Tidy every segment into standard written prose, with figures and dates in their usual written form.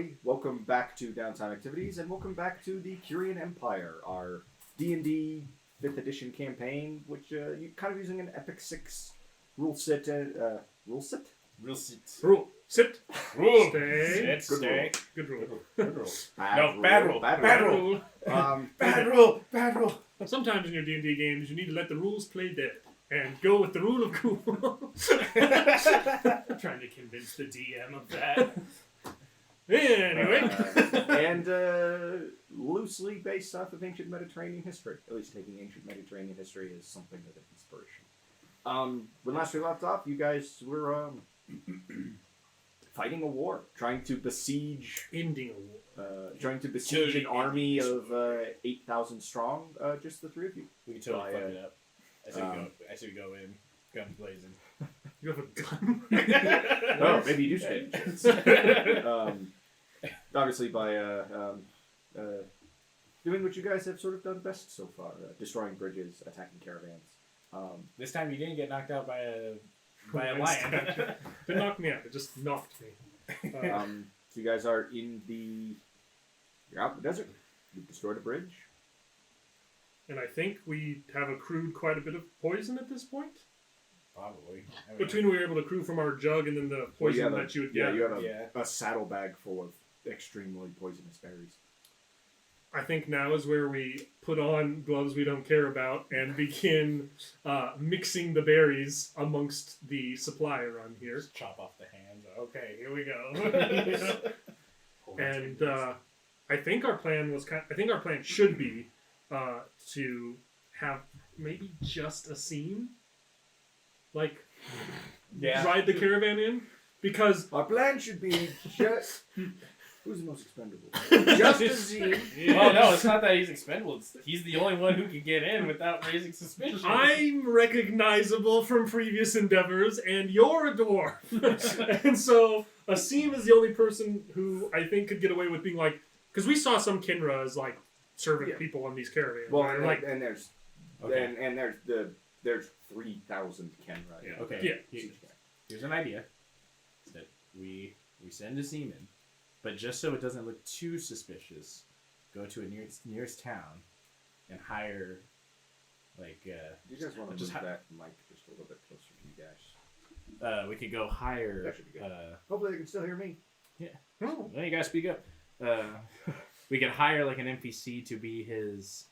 everybody. Welcome back to Downtime Activities, and welcome back to the Curian Empire, our D&D 5th edition campaign, which you're kind of using an Epic 6 rule set. Rule set? Rule sit. Rule. Sit. Rule. Stay. Sit. Stay. Good rule. Good rule. Bad rule. Bad rule. Bad rule. Bad rule. Sometimes in your D&D games, you need to let the rules play dead and go with the rule of cool. I'm trying to convince the DM of that. Anyway. And loosely based off of ancient Mediterranean history. At least taking ancient Mediterranean history as something of an inspiration. When last we left off, you guys were fighting a war, trying to besiege Ending a war. trying to besiege an army of 8,000 strong, just the three of you. We can totally fuck it up. I say we go in, guns blazing. You have a gun? Oh, maybe you do stand. Obviously by doing what you guys have sort of done best so far, destroying bridges, attacking caravans. This time you didn't get knocked out by a lion. It knocked me out. It just knocked me. So you guys are you're out in the desert. You've destroyed a bridge. And I think we have accrued quite a bit of poison at this point. Probably. I mean, Between we were able to accrue from our jug and then the poison that you would get. You have a saddlebag full of extremely poisonous berries. I think now is where we put on gloves we don't care about and begin mixing the berries amongst the supply around here. just chop off the hands. Okay, here we go. And I think our plan should be to have maybe just Asim, ride the caravan in, because Our plan should be just... Who's the most expendable? Just Asim. Well, no, it's not that he's expendable. He's the only one who can get in without raising suspicion. I'm recognizable from previous endeavors, and you're a dwarf. And so Asim is the only person who I think could get away with being because we saw some Kinras serving people on these caravans. Well, right? and there's Okay. and there's 3,000 Ken right Yeah. now. Okay. Yeah. Here's an idea. That we send a seaman, but just so it doesn't look too suspicious, go to a nearest town and hire Do you guys want to just move that mic just a little bit closer to you guys? we could go hire. That should be good. Hopefully they can still hear me. No, you gotta speak up. We could hire an NPC to be his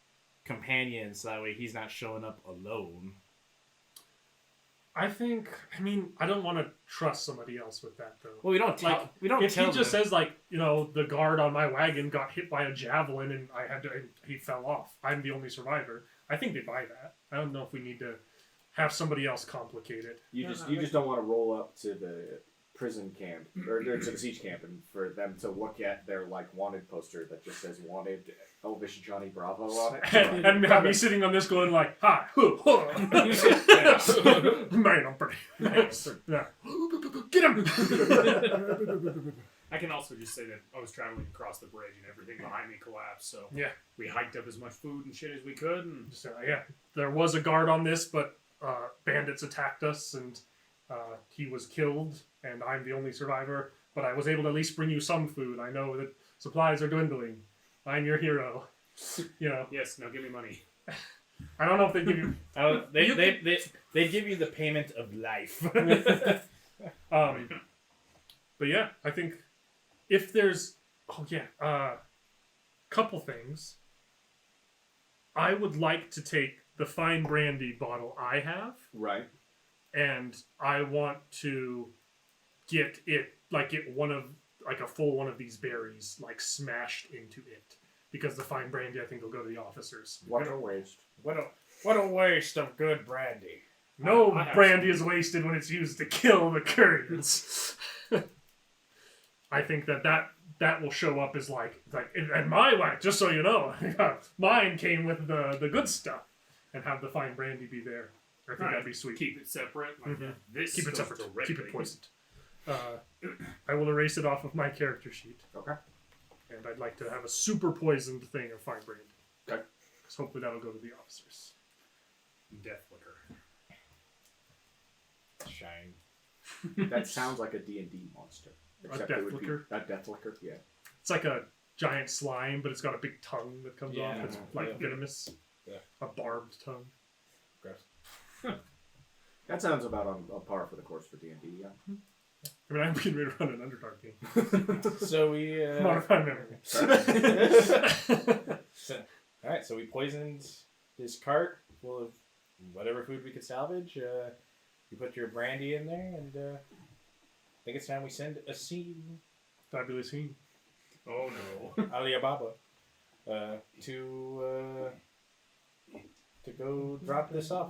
companion, so that way he's not showing up alone. I don't want to trust somebody else with that, though. Well, we don't tell. We don't if tell he just them. says the guard on my wagon got hit by a javelin and he fell off. I'm the only survivor. I think they buy that. I don't know if we need to have somebody else complicate it. You just don't want to roll up to the prison camp or to the siege camp and for them to look at their wanted poster that just says wanted Elvish Johnny Bravo on it. and have me sitting on this going hi, man, I'm pretty nice. Yeah. Get him! I can also just say that I was traveling across the bridge and everything behind me collapsed, so Yeah. we hiked up as much food and shit as we could, and So, there was a guard on this, but bandits attacked us, and he was killed, and I'm the only survivor. But I was able to at least bring you some food. I know that supplies are dwindling. I'm your hero. yes, now give me money. I don't know if they give you... They give you the payment of life. But yeah, I think if there's... couple things. I would like to take the fine brandy bottle I have, Right. and I want to get it, get one of, a full one of these berries, smashed into it. Because the fine brandy, I think, will go to the officers. What a waste. What a waste of good brandy. No I have brandy some. is wasted when it's used to kill the Curians. I think that will show up as and my wife, just so you know, mine came with the good stuff, and have the fine brandy be there. I think that'd be sweet. Keep it separate. This Keep it goes separate. directly. Keep it poisoned. I will erase it off of my character sheet. Okay. And I'd like to have a super poisoned thing of fine brandy. Okay. Because hopefully that'll go to the officers. Death liquor. Shine. That sounds like a D&D monster. A death liquor? A death liquor, yeah. It's like a giant slime, but it's got a big tongue that comes off. It's like venomous. Yeah. A barbed tongue. Gross. That sounds about on par for the course for D&D, yeah. I mean, I'm getting ready to run an Underdark game. So we Modified memory. Alright, so we poisoned this cart full of whatever food we could salvage. You put your brandy in there, and I think it's time we send Asim, Fabulous scene. Oh no. Alibaba, to go drop this off.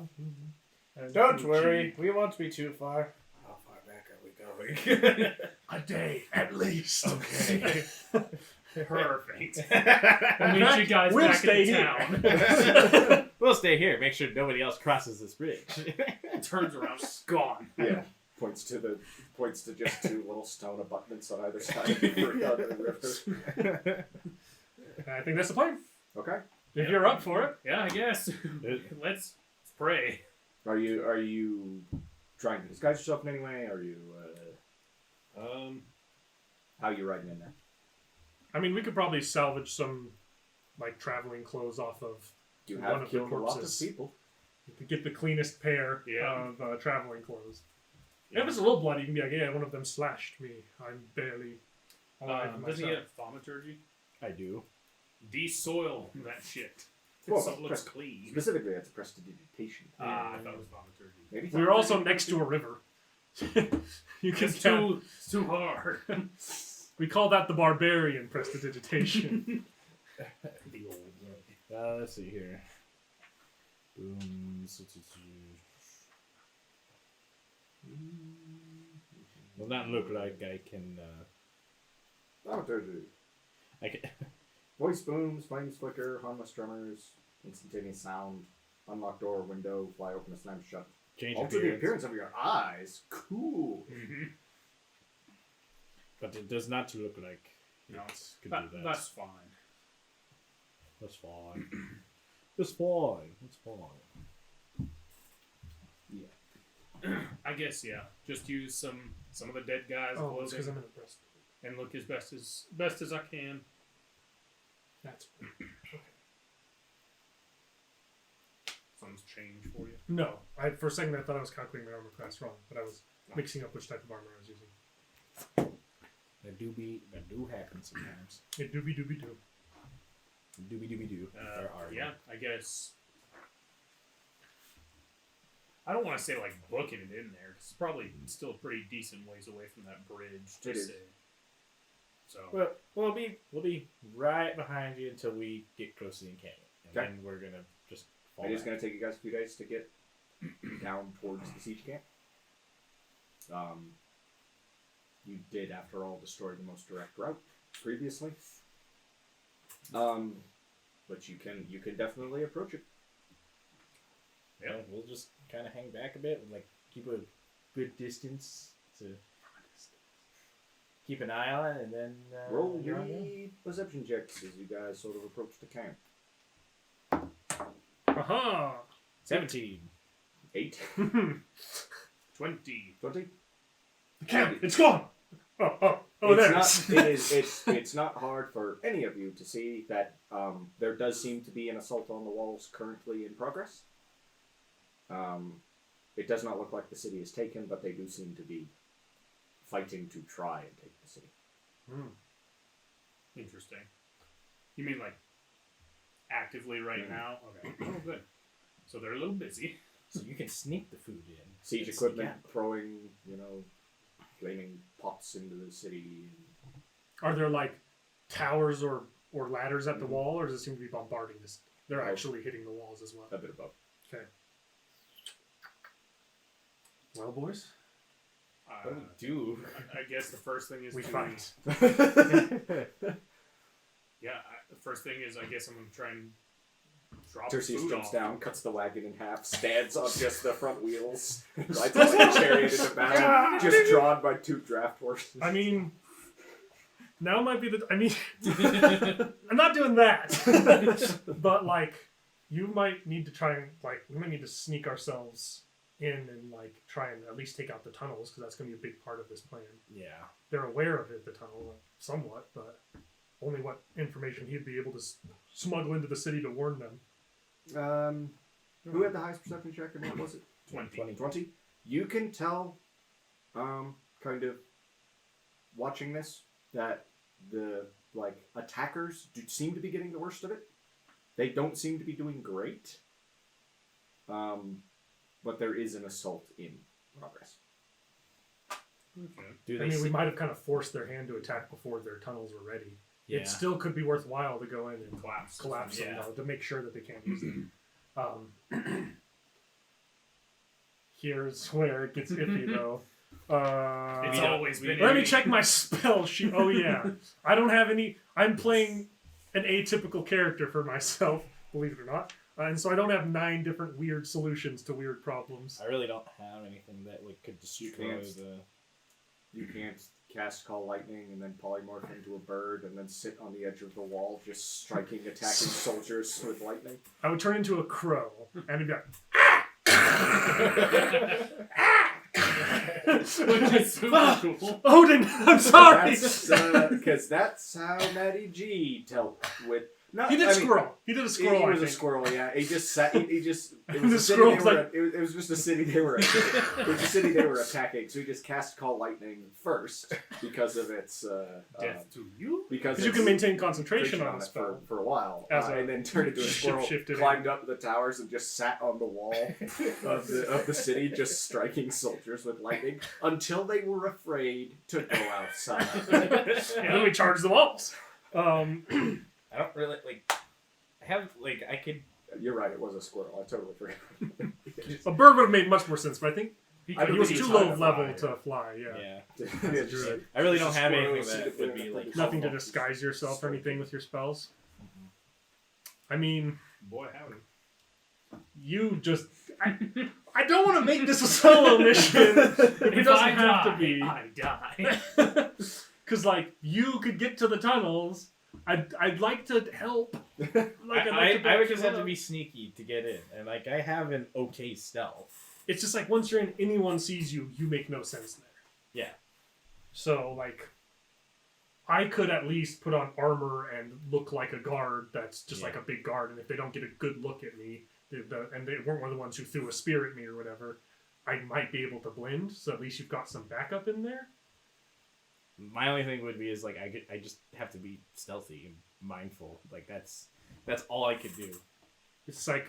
Don't worry, we won't be too far. How far back are we going? A day, at least. Okay. Perfect. We'll meet you guys We'll back stay in here. town. We'll stay here. Make sure nobody else crosses this bridge. Turns around, gone. Yeah. Points to just two little stone abutments on either side of the river. I think that's the plan. Okay. If you're up for it. Yeah, I guess. Let's pray. Are you trying to disguise yourself in any way? Are you how are you riding in there? I mean, we could probably salvage some, like, traveling clothes off of You one have of the killed a lot of corpses. people. to get the cleanest pair Yeah. of traveling clothes. If it's a little bloody, you can be like, yeah, one of them slashed me. I'm barely alive Does he myself. get thaumaturgy? I do. De-soil that shit. Well, So it looks clean. Specifically, that's a prestidigitation. I thought it was thaumaturgy. Maybe We were also next to a river. You can It's tell. it's too hard. We call that the barbarian prestidigitation. The old way. Let's see here. Boom. Will not look like I can. Thaumaturgy. I can. Voice booms, flames flicker, harmless tremors, instantaneous sound, unlock door or window, fly open and slam shut. Change Alter the appearance of your eyes. Cool. Mm-hmm. But it does not look like No, it could do that. that's fine. That's fine. That's fine. That's fine. I guess just use some of the dead guys' Oh, it's because clothing I'm in the breast. and look as best as I can. That's okay. Something's changed for you. No, for a second I thought I was calculating my armor class wrong, but I was mixing up which type of armor I was using. That do happen sometimes. It doobie doobie doo. Do. Yeah, I guess. I don't want to say like booking it in there. 'Cause it's probably still a pretty decent ways away from that bridge to It is. say. So Well, we'll be right behind you until we get close to the encampment, and Okay. then we're gonna just fall It is back. going to take you guys a few days to get down towards the siege camp. You did, after all, destroy the most direct route previously. But you can definitely approach it. Yeah, we'll just kind of hang back a bit and like keep a good distance to keep an eye on it, and then Roll you're on your own. me perception checks as you guys sort of approach the camp. Aha! 17. 8. 20. 20. The camp! It's gone! Oh, there it is. It's not hard for any of you to see that there does seem to be an assault on the walls currently in progress. It does not look like the city is taken, but they do seem to be fighting to try and take the city. Interesting. You mean like actively right now? Okay. Oh, good. So they're a little busy. So you can sneak the food in. Siege and equipment sneak throwing, flaming pots into the city. Are there like towers or ladders at the wall, or does it seem to be bombarding this? They're actually hitting the walls as well. A bit above. Okay. Well, boys, What do we do? I guess the first thing is we to fight. The first thing is I guess I'm gonna try and drop Tersius food jumps off. down, cuts the wagon in half, stands on just the front wheels, rides like a chariot into battle, just drawn by 2 draft horses. I mean, now might be I'm not doing that. But, like, you might need to try and, like, we might need to sneak ourselves in and, like, try and at least take out the tunnels, because that's going to be a big part of this plan. Yeah. They're aware of it, the tunnel, somewhat, but only what information he'd be able to smuggle into the city to warn them. Who had the highest perception check and what was it? 20. You can tell, kind of watching this, that the attackers seem to be getting the worst of it. They don't seem to be doing great. But there is an assault in progress. Okay. We might have kind of forced their hand to attack before their tunnels were ready. Yeah. It still could be worthwhile to go in and collapse them, Yeah. though, to make sure that they can't use them. Here's where it gets iffy, though. It's always been. Let me check my spell sheet. Oh, yeah. I don't have any... I'm playing an atypical character for myself, believe it or not. And so I don't have 9 different weird solutions to weird problems. I really don't have anything that could destroy You can't cast Call Lightning and then polymorph into a bird and then sit on the edge of the wall just striking, attacking soldiers with lightning. I would turn into a crow and it'd be like... Which is super cool. Odin, I'm sorry! Because that's how Matty G dealt with... No, He did squirrel. He did a squirrel, He I was a think. squirrel, yeah. He just sat... He just... It was, The a city squirrel's they were, like- it was just a city they were... It was a city they were attacking, so he just cast Call Lightning first because of its... Death to you? Because you can maintain concentration on it the spell. for a while, As and then turned into a squirrel, shifted climbed up the towers, and just sat on the wall of the city, just striking soldiers with lightning until they were afraid to go outside. And then we charge the walls. I don't really I could. You're right, it was a squirrel. I totally forgot. A bird would have made much more sense, but I think I he think was he's too hard low to level fly, to fly, yeah. Yeah. Just- I really don't Just a have squirrel anything with that would be like Nothing to disguise yourself or anything with your spells. I mean, Boy, howdy. you just... I don't want to make this a solo mission. It doesn't have to be. I die. Because, you could get to the tunnels. I'd like to help. I would just have to be sneaky to get in, and I have an okay stealth. It's just once you're in, anyone sees you, you make no sense there. Yeah. So, I could at least put on armor and look like a guard that's just like a big guard, and if they don't get a good look at me, and they weren't one of the ones who threw a spear at me or whatever, I might be able to blend, so at least you've got some backup in there. My only thing would be is I just have to be stealthy and mindful. That's all I could do. It's I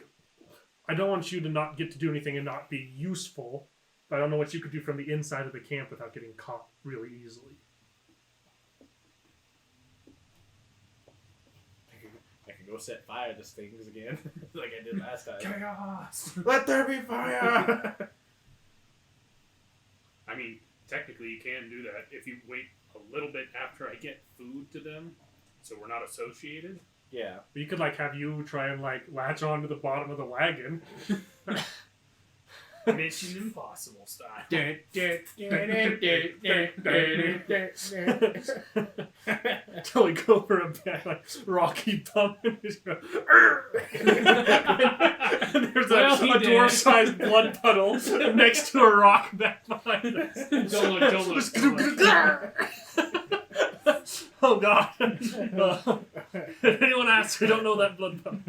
don't want you to not get to do anything and not be useful, but I don't know what you could do from the inside of the camp without getting caught really easily. I could go set fire to things again, like I did last time. Chaos! Let there be fire! I mean, technically you can do that if you wait a little bit after I get food to them, so we're not associated. Yeah. But you could have you try and latch onto the bottom of the wagon. Mission Impossible style. Until we go for a bad Rocky bump and just go. And there's a dwarf-sized blood puddle next to a rock back behind us. Don't look. Just oh god. If anyone asks, we don't know that blood puddle.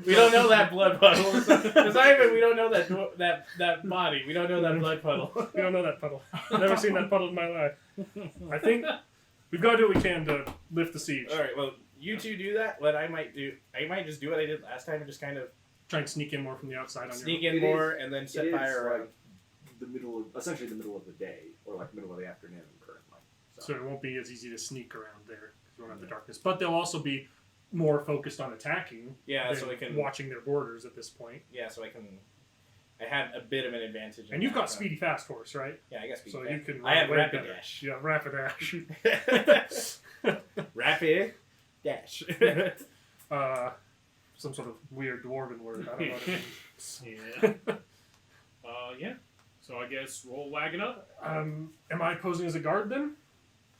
We don't know that blood puddle. It's not even we don't know that body. We don't know that blood puddle. We don't know that puddle. Never seen that puddle in my life. I think we've got to do what we can to lift the siege. All right. Well, you two do that. What I might just do what I did last time and just kind of Try and sneak in more from the outside on sneak your... in more and then set fire around. Essentially the middle of the day or middle of the afternoon currently. So it won't be as easy to sneak around there because we don't have the darkness. But they'll also be more focused on attacking. Yeah, than so we can watching their borders at this point. Yeah, so I have a bit of an advantage. And you've got speedy fast horse, right? Yeah, I got speedy so fast. You can. I have run away rapid better. dash. Yeah, rapid dash. Rapid dash. Some sort of weird dwarven word. I don't know what it means. Yeah. So I guess roll wagon up. Am I posing as a guard then?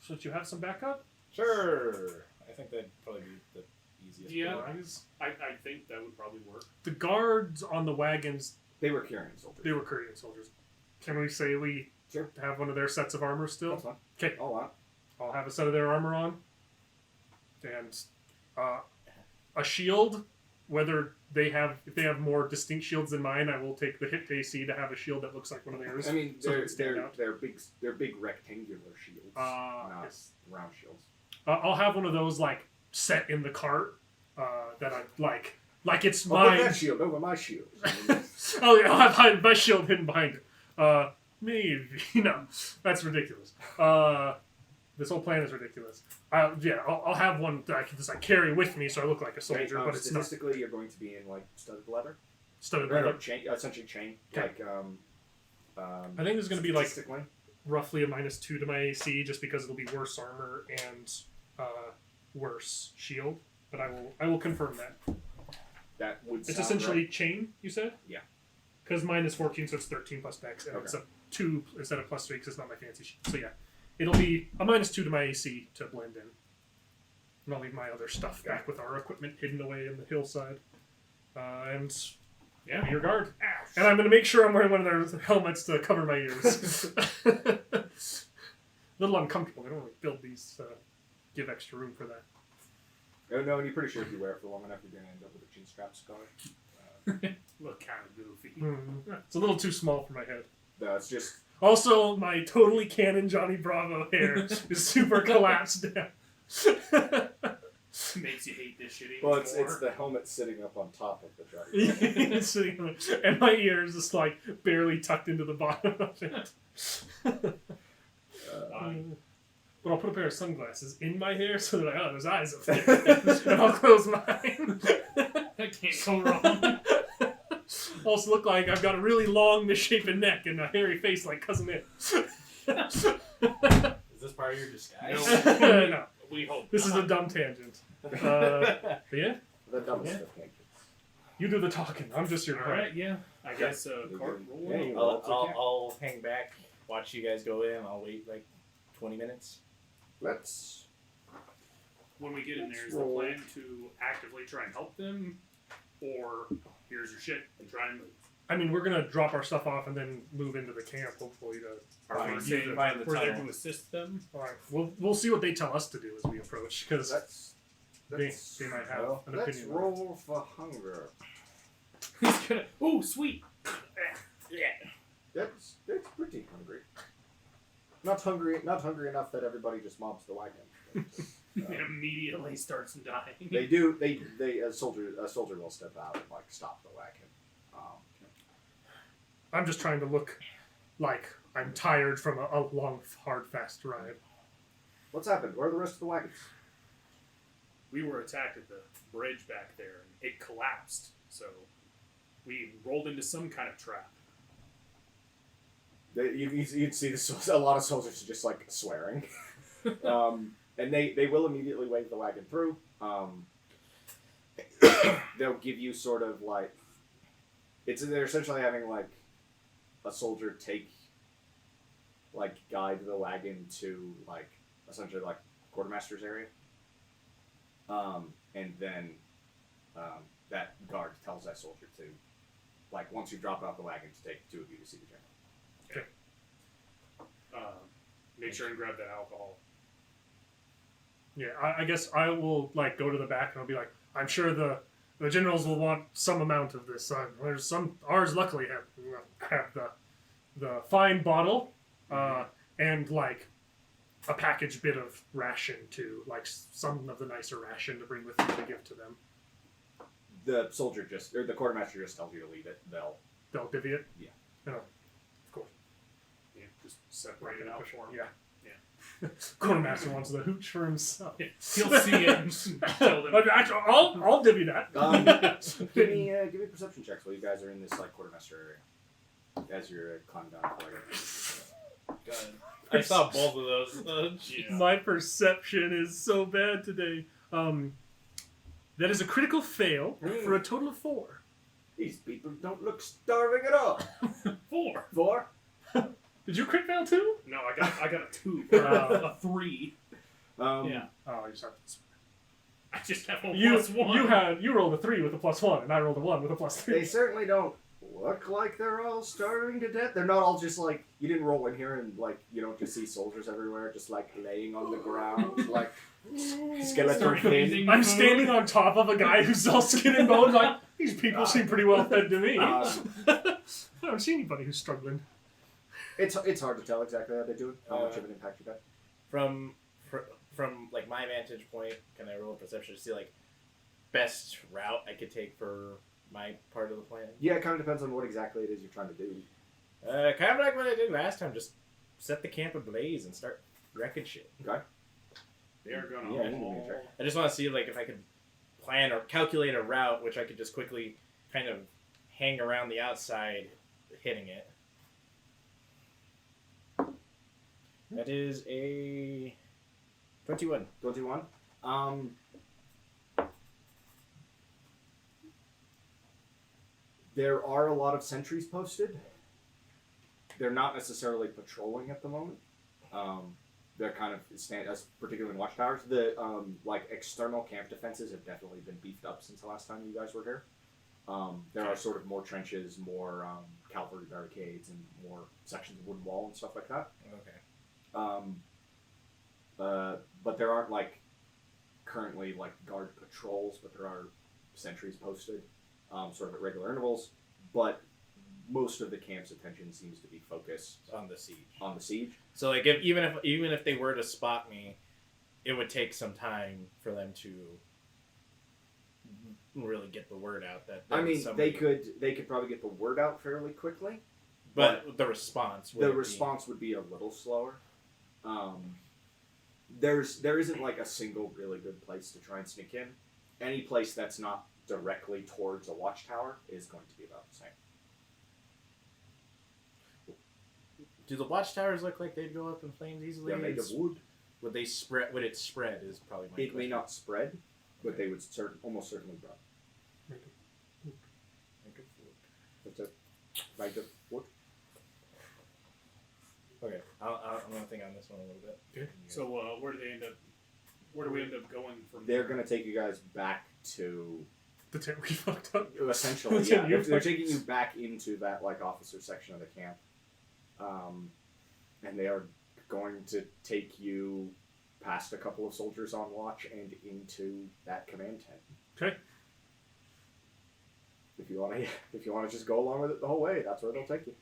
So that you have some backup? Sure. I think that'd probably be the easiest. Yeah. way. I think that would probably work. The guards on the wagons, They were Curian soldiers. they were Curian soldiers. Can we say we Sure. have one of their sets of armor still? That's fine. Okay. Oh, wow. I'll have a set of their armor on. and a shield. Whether if they have more distinct shields than mine, I will take the hit AC to have a shield that looks like one of theirs. I mean, so it would stand out. they're big rectangular shields, not Yes. round shields. I'll have one of those like set in the cart that I like it's I'll mine. put that shield over my shield. Oh yeah, I'll have my shield hidden behind it. Maybe no, that's ridiculous. This whole plan is ridiculous. I'll have one that I can just like carry with me, so I look like a soldier, but it's not statistically, you're going to be in like studded leather. studded No, leather. chain, essentially chain. Okay. Like I think there's going to be like statistically. roughly a -2 to my AC, just because it'll be worse armor and worse shield. But I will confirm that. That would. It's sound essentially right. chain. You said? Yeah. Because mine is 14, so it's 13 plus dex, and it's a 2 instead of +3 because it's not my fancy shield. So yeah, it'll be a -2 to my AC to blend in. And I'll leave my other stuff back with our equipment hidden away in the hillside. And Yeah. be your guard. And I'm going to make sure I'm wearing one of their helmets to cover my ears. A little uncomfortable. They don't really build these, give extra room for that. Oh no, and you're pretty sure if you wear it for long enough, you're gonna end up with a chin strap scar. Look kind of goofy. It's a little too small for my head. No, it's just Also, my totally canon Johnny Bravo hair is super collapsed down. Makes you hate this shit even well, it's more. the helmet sitting up on top of the dragon. Sitting on it. And my ear is just like barely tucked into the bottom of it. But I'll put a pair of sunglasses in my hair so that there's eyes up there. And I'll close mine. That can't go wrong. Also look like I've got a really long, misshapen neck and a hairy face like Cousin It. Is this part of your disguise? No, We hope. this is not. a dumb tangent. But yeah, The dumbest Yeah. of tangents. you do the talking. I'm just your All guard. right, yeah. I guess cart Yeah, rolling. you- I'll hang back, watch you guys go in. I'll wait like 20 minutes. Let's. When we get in there, is Let's the roll. plan to actively try and help them, or here's your shit and try and move? I mean, we're gonna drop our stuff off and then move into the camp, hopefully to. Are we Fine. saying Find the we're there tunnel. to assist them? All right, we'll see what they tell us to do as we approach, because They they might have an let's opinion on roll for hunger. He's gonna. Ooh, sweet. That's pretty hungry. Not hungry enough that everybody just mobs the wagon. And immediately starts dying. They do. They a soldier will step out and like stop the wagon. I'm just trying to look like I'm tired from a long, hard, fast ride. What's happened? Where are the rest of the wagons? We were attacked at the bridge back there, and it collapsed. So we rolled into some kind of trap. You can see a lot of soldiers just like swearing, and they will immediately wave the wagon through. They'll give you sort of like they're essentially having like a soldier guide the wagon to like essentially like quartermaster's area, and then that guard tells that soldier to like once you drop off the wagon to take the two of you to see the general. Make sure and grab that alcohol. Yeah, I guess I will like go to the back and I'll be like, I'm sure the generals will want some amount of this. There's some ours luckily have the fine bottle and like a packaged bit of ration too, like some of the nicer ration to bring with you to give to them. The soldier the quartermaster just tells you to leave it. They'll divvy it. Yeah. No, of course. Yeah, just separate it out for him. Yeah. Quartermaster wants the hooch for himself. He'll see it and tell them. Actually, I'll divvy that. Give me perception checks while you guys are in this like quartermaster area. As you're climbing down the ladder. God. I saw both of those. Yeah. My perception is so bad today. That is a critical fail for a total of 4. These people don't look starving at all. 4. 4? Did you crit fail too? No, I got a 2. Wow. A 3. Yeah. Oh, you just have I just have a you +1. you rolled a 3 with a +1, and I rolled a 1 with a +3. They certainly don't look like they're all starving to death. They're not all just like, you didn't roll in here and like, you don't just see soldiers everywhere just like laying on the ground like skeleton Start thin. eating I'm food. standing on top of a guy who's all skin and bones. Like, these people seem pretty well fed to me. I don't see anybody who's struggling. It's hard to tell exactly how they do it, how much of an impact you got. From like my vantage point, can I roll a perception to see like best route I could take for my part of the plan? Yeah, it kind of depends on what exactly it is you're trying to do. Kind of like what I did last time. Just set the camp ablaze and start wrecking shit. Okay. They are gonna. Yeah. all- I just want to see like if I could plan or calculate a route which I could just quickly kind of hang around the outside, hitting it. That is a 21. 21. There are a lot of sentries posted. They're not necessarily patrolling at the moment. They're kind of particularly in watchtowers. The like external camp defenses have definitely been beefed up since the last time you guys were here. There are sort of more trenches, more cavalry barricades, and more sections of wooden wall and stuff like that. Okay. But there aren't like currently like guard patrols, but there are sentries posted, sort of at regular intervals. But most of the camp's attention seems to be focused On the siege. on the siege. So like even if they were to spot me, it would take some time for them to really get the word out that there I was mean, somebody. they could probably get the word out fairly quickly. but the response would The be- response would be a little slower. There isn't like a single really good place to try and sneak in. Any place that's not directly towards a watchtower is going to be about the same. Do the watchtowers look like they'd go up in flames easily? They're made of wood. Would they spread? Would it spread? Is probably my It question. may not spread, but they would almost certainly burn. That's it. Made of wood. Okay, I'm gonna think on this one a little bit. Okay. So where do they end up? Where do we end up going from? They're going to take you guys back to The tent we fucked up. essentially. That's Yeah, what you're they're taking you back into that like officer section of the camp, and they are going to take you past a couple of soldiers on watch and into that command tent. Okay. If you want to just go along with it the whole way, that's where they'll take you.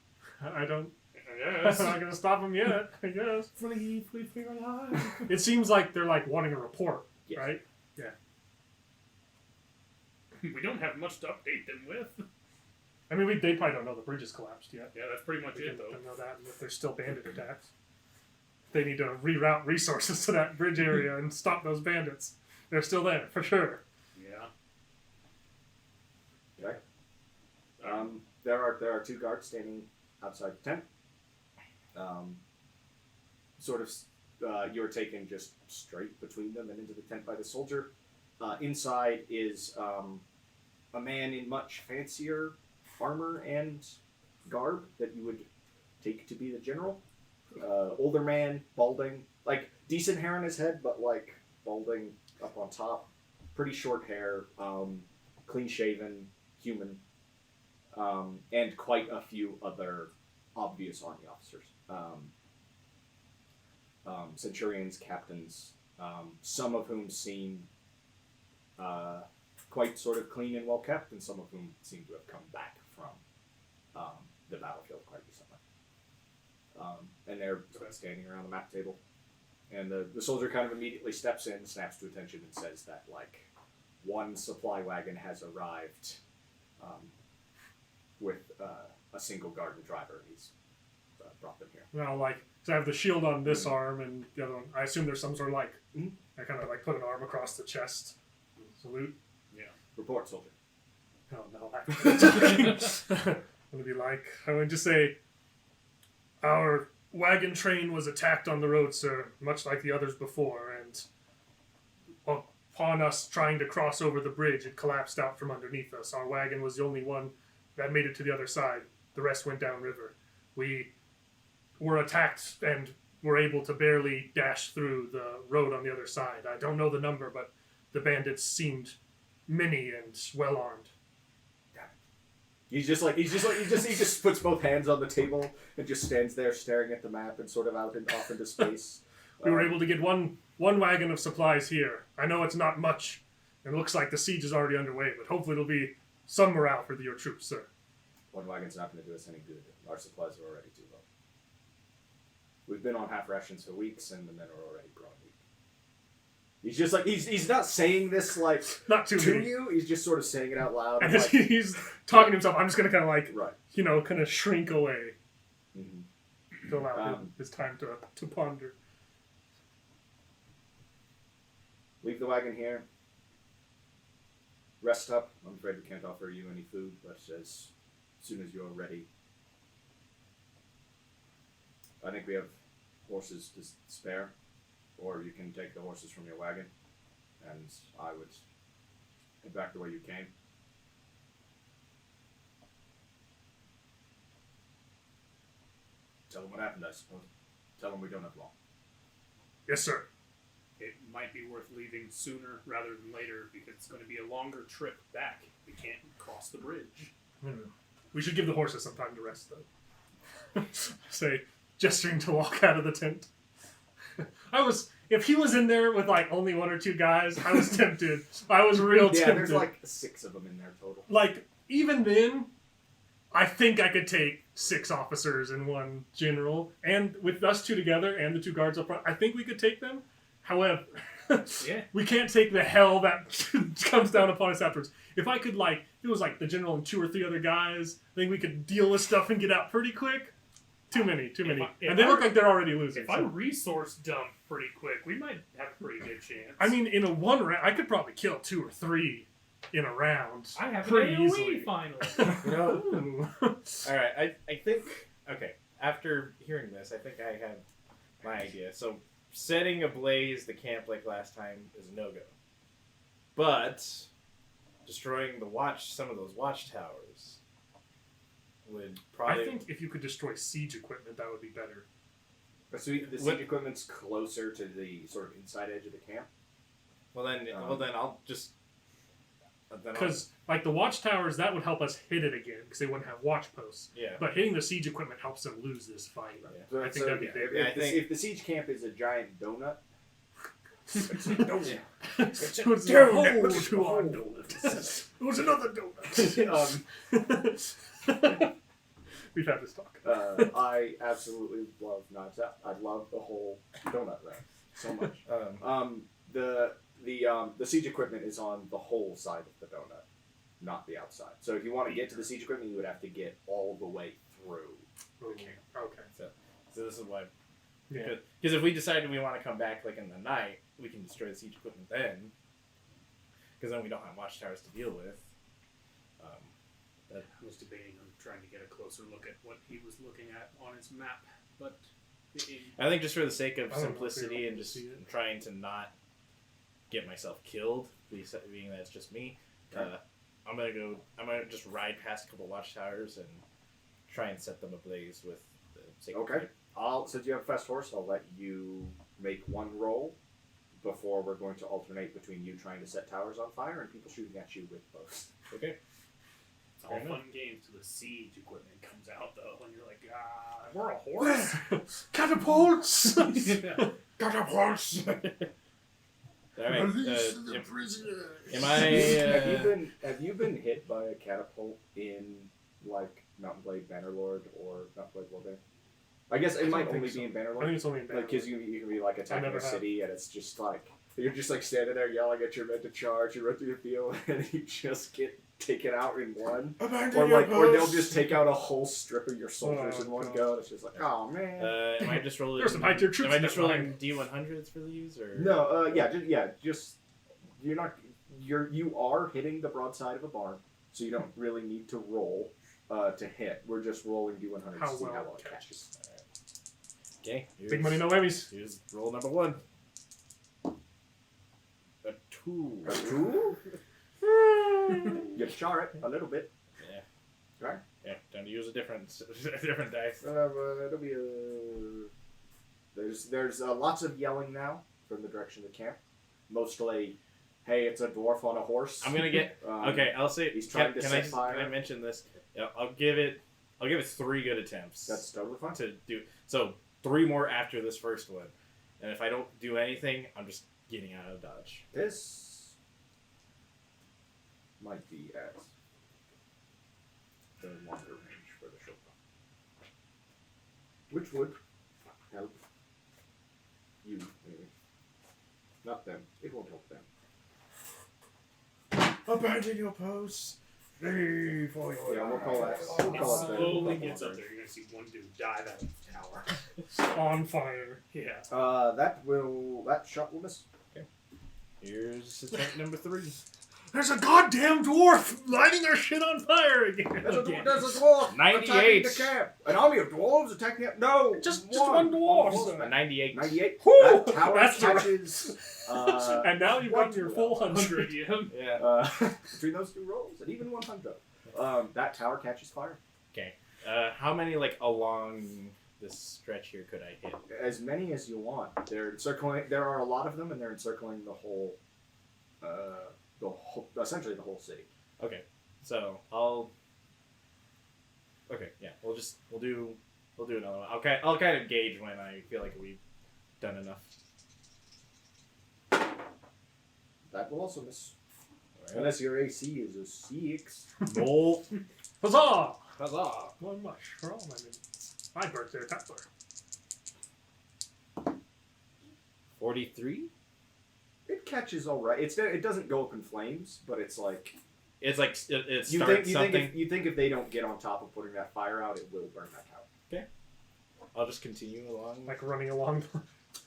I don't. Yes. I'm not gonna stop them yet. I guess. Flee for your life. It seems like they're like wanting a report, Yes. right? We don't have much to update them with. I mean, they probably don't know the bridge has collapsed yet. Yeah, that's pretty much We it, can let though. them know that, and if there's still bandit attacks, they need to reroute resources to that bridge area and stop those bandits. They're still there for sure. Yeah. Okay. There are two guards standing outside the tent. You're taken just straight between them and into the tent by the soldier. Inside is a man in much fancier armor and garb that you would take to be the general. Older man, balding, like decent hair on his head, but like balding up on top. Pretty short hair, clean shaven, human, and quite a few other obvious army officers. Centurions, captains, some of whom seem quite sort of clean and well kept, and some of whom seem to have come back from the battlefield quite recently. And they're sort of standing around the map table. And the soldier kind of immediately steps in, snaps to attention, and says that, like, one supply wagon has arrived with a single guard and driver, and he's brought them here. Now, like, so I have the shield on this arm, and the other one. I assume there's some sort of like. Mhm. I kind of like put an arm across the chest. Salute. Report, soldier. Oh no. I'm gonna be like, I would just say, our wagon train was attacked on the road, sir, much like the others before, and upon us trying to cross over the bridge, it collapsed out from underneath us. Our wagon was the only one that made it to the other side. The rest went downriver. We were attacked and were able to barely dash through the road on the other side. I don't know the number, but the bandits seemed many and well armed. He just puts both hands on the table and just stands there staring at the map and sort of off into space. We were able to get one wagon of supplies here. I know it's not much. It looks like the siege is already underway, but hopefully it'll be some morale for your troops, sir. One wagon's not going to do us any good. Our supplies are already too low. We've been on half rations for weeks, and the men are already growing weak. He's just like he's not saying this like Not to me. you. He's just sort of saying it out loud. And as he's talking to himself, I'm just gonna kind of like, right. Kind of shrink away Mm-hmm. to allow his time to ponder. Leave the wagon here. Rest up. I'm afraid we can't offer you any food, but as soon as you're ready, I think we have horses to spare, or you can take the horses from your wagon, and I would head back the way you came. Tell them what happened, I suppose. Tell them we don't have long. Yes, sir. It might be worth leaving sooner rather than later because it's going to be a longer trip back. We can't cross the bridge. We should give the horses some time to rest, though. Say, gesturing to walk out of the tent. If he was in there with like only one or two guys, I was tempted. I was real tempted. Yeah, there's like 6 of them in there total. Like, even then, I think I could take 6 officers and 1 general, and with us 2 together and the 2 guards up front, I think we could take them. However, we can't take the hell that comes down upon us afterwards. If I could, like, if it was like the general and 2 or 3 other guys, I think we could deal with stuff and get out pretty quick. Too many. And they look like they're already losing. If I resource dump pretty quick, we might have a pretty good chance. I mean, in a 1 round, I could probably kill 2 or 3 in a round. I have pretty an AoE easily. finally. All right, I think, okay, after hearing this, I think I have my idea. So, setting ablaze the camp like last time is a no-go. But, destroying some of those watchtowers would probably... I think if you could destroy siege equipment, that would be better. So the siege equipment's closer to the sort of inside edge of the camp? Well, then I'll just... Because, like, the watchtowers, that would help us hit it again, because they wouldn't have watch posts. Yeah. But hitting the siege equipment helps them lose this fight. Yeah. I think that'd be big. If the siege camp is a giant donut, It's a donut. It's a donut. To our donuts. It was another donut. We've had this talk. I absolutely love knives out. I love the whole donut wrap so much. The siege equipment is on the whole side of the donut, not the outside. So if you want to get to the siege equipment, you would have to get all the way through. Okay. So this is why... Yeah. Because if we decided we want to come back like in the night, we can destroy the siege equipment then. Because then we don't have watchtowers to deal with. I was debating on trying to get a closer look at what he was looking at on his map, but... I think just for the sake of I don't know if simplicity you're and able to just see it. trying to not get myself killed, being that it's just me, I'm gonna just ride past a couple watchtowers and try and set them ablaze with the sacred Okay. Since you have a fast horse, I'll let you make 1 roll before we're going to alternate between you trying to set towers on fire and people shooting at you with bows. Okay. It's all fun games till the siege equipment comes out, though, and you're like, we're a horse? Catapults! Catapults! Alright, am I... Have you been hit by a catapult in, like, Mountain Blade Bannerlord or Mountain Blade Warbear? I guess it might only be in Bannerlord. I think it's only in Bannerlord. Like, because you can be, like, attacking never a have. city, and it's just, like, you're just, like, standing there yelling at your men to charge, you run through the field, and you just get taken out in one. Or they'll just take out a whole strip of your soldiers in one go, and it's just like, oh, man. Am I just rolling... There's some high-tier troops Am I just in that rolling line. D100s for these, or...? No, just you are hitting the broadside of a barn, so you don't really need to roll to hit. We're just rolling D100 How to see well how well it it catches. Okay. Big money, no Emmys. Here's roll number 1. A 2. A 2? You char it a little bit. Yeah. Right? Yeah, time to use a different dice. It'll be There's lots of yelling now from the direction of the camp. Mostly, hey, it's a dwarf on a horse. I'm gonna get... okay, I'll say... He's trying to set Can fire. I mention this? Yeah, I'll give it 3 good attempts. That's totally fine. to do. So 3 more after this first one, and if I don't do anything, I'm just getting out of dodge. This might be as the longer range for the short one. Which would help you, maybe. Not them. It won't help them. Abandon your post. Flee for your Yeah, we'll call that. We'll It call it slowly the gets up there. You're gonna see one dude dive out of the tower. On fire. Yeah. That shot will miss. Here's attempt number 3. There's a goddamn dwarf lighting their shit on fire again. There's a dwarf 98. attacking the camp. An army of dwarves attacking it. No, Just one dwarf. horseback. A 98. 98. Whew, That tower that's the- catches. And now you've got your full 100, 100. yeah. Yeah. Between those 2 rolls, and even 100. That tower catches fire. Okay. How many along this stretch here could I hit? As many as you want. They're encircling. There are a lot of them, and they're encircling the whole, essentially the whole city. Okay. So I'll. Okay. Yeah. We'll do another one. I'll kind of gauge when I feel like we've done enough. That will also miss. Alright. Unless your AC is a 6. Nope. Huzzah! Huzzah. One much for all my minions. My birthday, Tatler. 43. It catches all right. It doesn't go up in flames, but it's like It's like it you starts think something. you think if they don't get on top of putting that fire out, it will burn that tower. I'll just continue along. Like running along.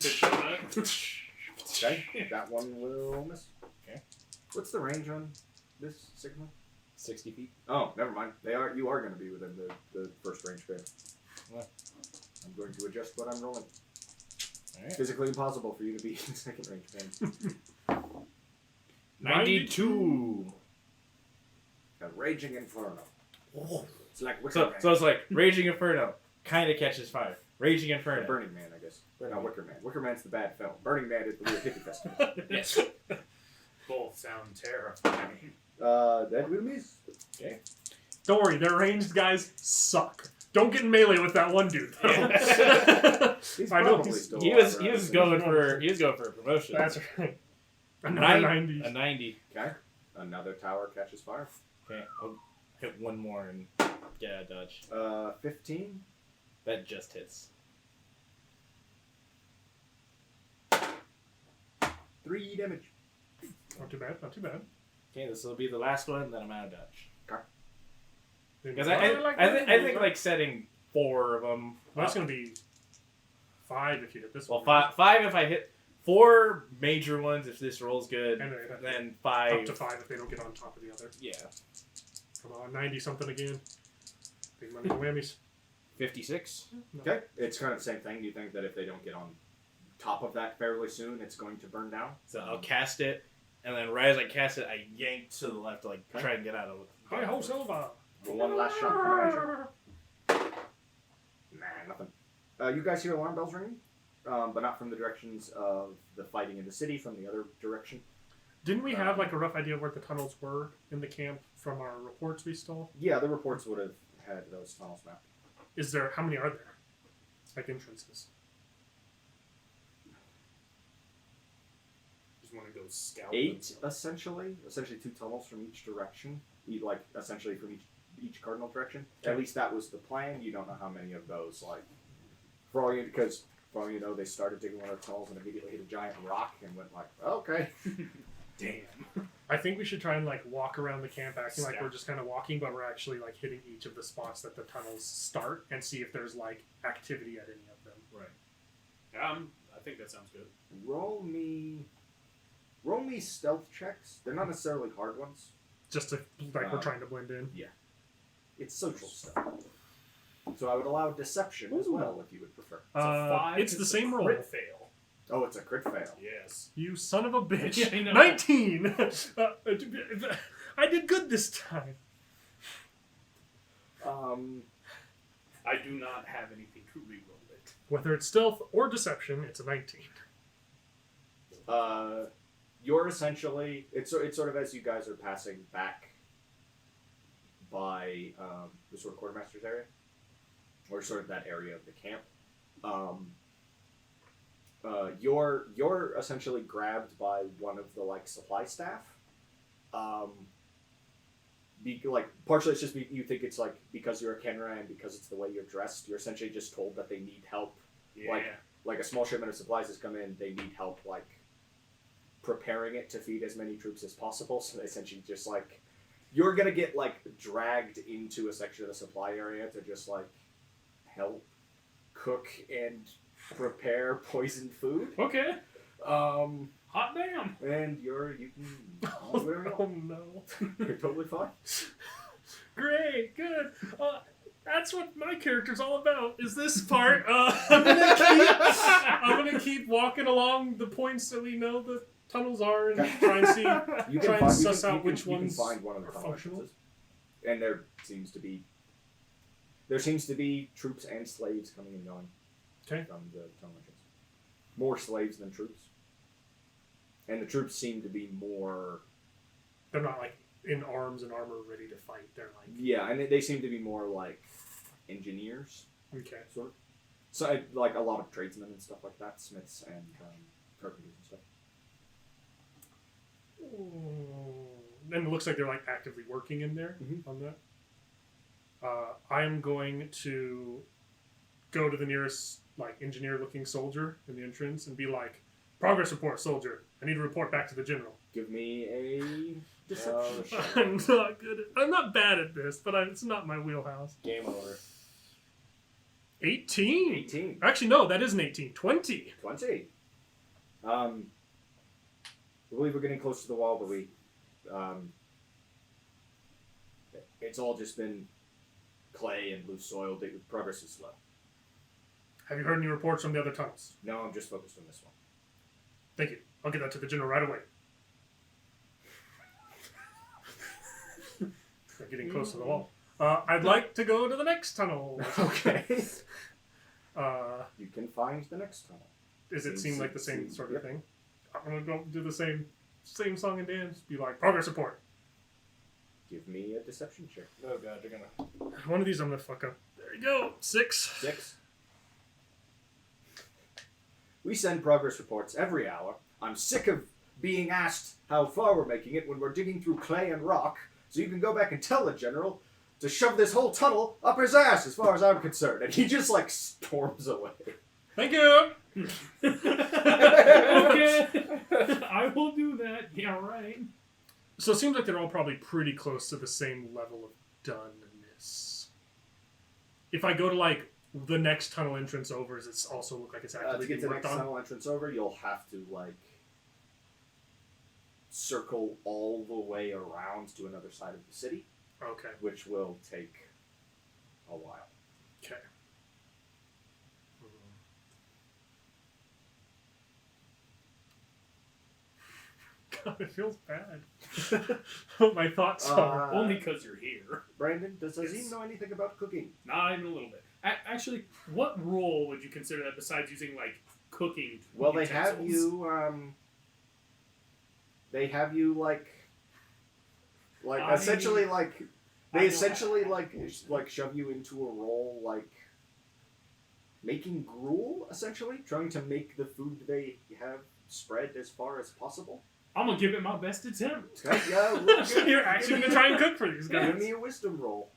Okay, that one will miss. Okay. What's the range on this signal? 60 feet. Oh, never mind. You are going to be within the first range band. What? I'm going to adjust what I'm rolling. Alright. Physically impossible for you to be in second range band. 92. A raging inferno. It's like Wicker So, Man. so it's like Raging Inferno kind of catches fire. Raging Inferno. Burning Man, I guess. Burning Not Man. Wicker Man. Wicker Man's the bad film. Burning Man is the weird hippie festival. Yes. Both sound terrifying. That will miss. Don't worry, their ranged guys suck. Don't get in melee with that one dude. Though. He's I know probably he's- still He alive, was right? going for a promotion. That's right. A Another 90. 90. A 90. Okay. Another tower catches fire. Okay, I'll hit one more and get out of dodge. 15. That just hits. 3 damage. Not too bad, not too bad. Okay, this will be the last one. Then I'm out of dodge. Because Well, I think like setting 4 of them. that's going to be 5 if you hit this Well, one. 5 if I hit 4 major ones if this rolls good. And Then up 5. to 5 if they don't get on top of the other. Yeah. Come on, 90 something again. Big money whammies. 56. No. Okay. It's kind of the same thing. You think that if they don't get on top of that fairly soon, it's going to burn down? So I'll cast it, and then right as I cast it, I yank to the left to like try and get out of it. Hi ho Silva! One last shot for measure. Nah, nothing. You guys hear alarm bells ringing, but not from the directions of the fighting in the city, from the other direction. Didn't we have like a rough idea of where the tunnels were in the camp from our reports we stole? Yeah, the reports would have had those tunnels mapped. How many are there? Like entrances? Just want to go scout. 8, essentially 2 tunnels from each direction, like essentially from each cardinal direction. Okay. At least that was the plan. You don't know how many of those, like, for all you know, they started digging one of the tunnels and immediately hit a giant rock and went like, okay. Damn. I think we should try and like walk around the camp acting like Scout. we're just kind of walking, but we're actually like hitting each of the spots that the tunnels start and see if there's like activity at any of them. Right. I think that sounds good. Roll me stealth checks. They're not necessarily hard ones. Just to like we're trying to blend in. It's social stuff. So I would allow deception as well if you would prefer. It's a 5. It's the same roll. Crit fail. Oh, it's a crit fail. Yes. You son of a bitch. Yeah, I know. 19! I did good this time. I do not have anything to reroll it. Whether it's stealth or deception, it's a 19. You're essentially it's sort of as you guys are passing back by the sort of quartermaster's area, or sort of that area of the camp. You're essentially grabbed by one of the like supply staff. Partially it's just you think it's like because you're a Kenra and because it's the way you're dressed, you're essentially just told that they need help. Yeah. Like a small shipment of supplies has come in, they need help like preparing it to feed as many troops as possible. So they essentially just like you're gonna get like dragged into a section of the supply area to just like help cook and prepare poisoned food. Okay. Hot damn. And you can Oh no. you're totally fine. Great, good. That's what my character's all about. Is this part? I'm gonna keep walking along the points that we know the tunnels are and try and see, try and suss out which ones you can find one of the are tunnel functional. entrances. And there seems to be troops and slaves coming and going. Okay. From the tunnel entrance. More slaves than troops. And the troops seem to be more. They're not like in arms and armor ready to fight. They're like. Yeah, and they seem to be more like engineers, Okay. sort of. So like a lot of tradesmen and stuff like that, smiths and carpenters and stuff. And it looks like they're like actively working in there on that. I'm going to go to the nearest like engineer-looking soldier in the entrance and be like, "Progress report, soldier. I need to report back to the general." Give me a deception check. I'm not good. I'm not bad at this, but it's not my wheelhouse. Game over. 18. 18. Actually, no, that is an 18. 20. 20. I believe we're getting close to the wall, but it's all just been clay and loose soil. The progress is slow. Have you heard any reports from the other tunnels? No, I'm just focused on this one. Thank you. I'll get that to the general right away. They're getting close to the wall. I'd like to go to the next tunnel. Okay. Uh, You can find the next tunnel. Does it seem like the same Seems- sort of yep. thing? I'm gonna go do the same song and dance. Be like, progress report. Give me a deception check. Oh god, you're gonna. One of these I'm gonna fuck up. There you go. 6. 6. We send progress reports every hour. I'm sick of being asked how far we're making it when we're digging through clay and rock, so you can go back and tell the general to shove this whole tunnel up his ass as far as I'm concerned. And he just like storms away. Thank you. Okay. I will do that. Yeah, right. So it seems like they're all probably pretty close to the same level of doneness. If I go to like the next tunnel entrance over, does it also look like it's To actively get being to the worked next on? tunnel entrance over, you'll have to like circle all the way around to another side of the city, Okay. which will take a while. Okay. God, it feels bad. My thoughts are. Only because you're here. Brandon, does Asim Yes. know anything about cooking? Not even a little bit. Actually, what role would you consider that besides using like cooking? Well, they have utensils? you. They have you like I- essentially like I they don't essentially have- like shove you into a role like making gruel, essentially trying to make the food they have spread as far as possible. I'm gonna give it my best attempt. Okay, yeah, look, You're actually gonna try and cook for these give guys. me a wisdom roll.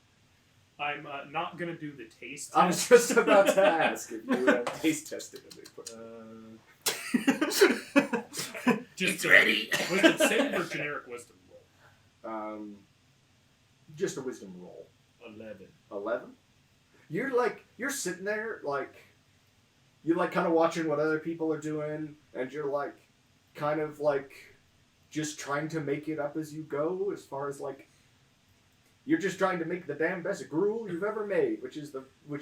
I'm not gonna do the taste. I was test. just about to ask if you have taste tested it. Just ready. Wisdom save or generic wisdom roll? Just a wisdom roll. 11. 11? You're sitting there, you're kind of watching what other people are doing, and you're kind of just trying to make it up as you go, as far as you're just trying to make the damn best gruel you've ever made, which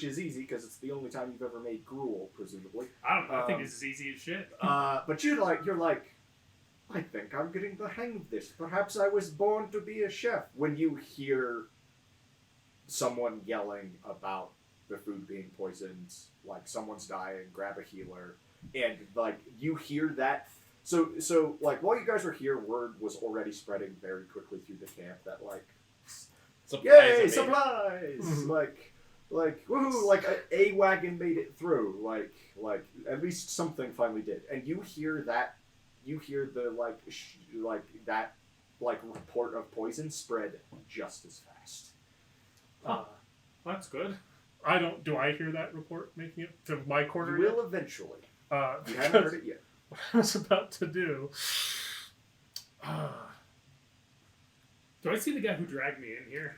is easy because it's the only time you've ever made gruel, presumably. I don't know. I think it's as easy as shit. But you're like, I think I'm getting the hang of this. Perhaps I was born to be a chef. When you hear someone yelling about the food being poisoned, like someone's dying, grab a healer, and you hear that. So while you guys were here, word was already spreading very quickly through the camp that Supplies Yay, are supplies! Mhm. Like, woohoo! Like a wagon made it through. Like at least something finally did. And you hear that, you hear the that report of poison spread just as fast. Uh, That's good. do I hear that report making it to my corner? You will eventually. yet? You haven't heard it yet. What I was about to do. Do I see the guy who dragged me in here?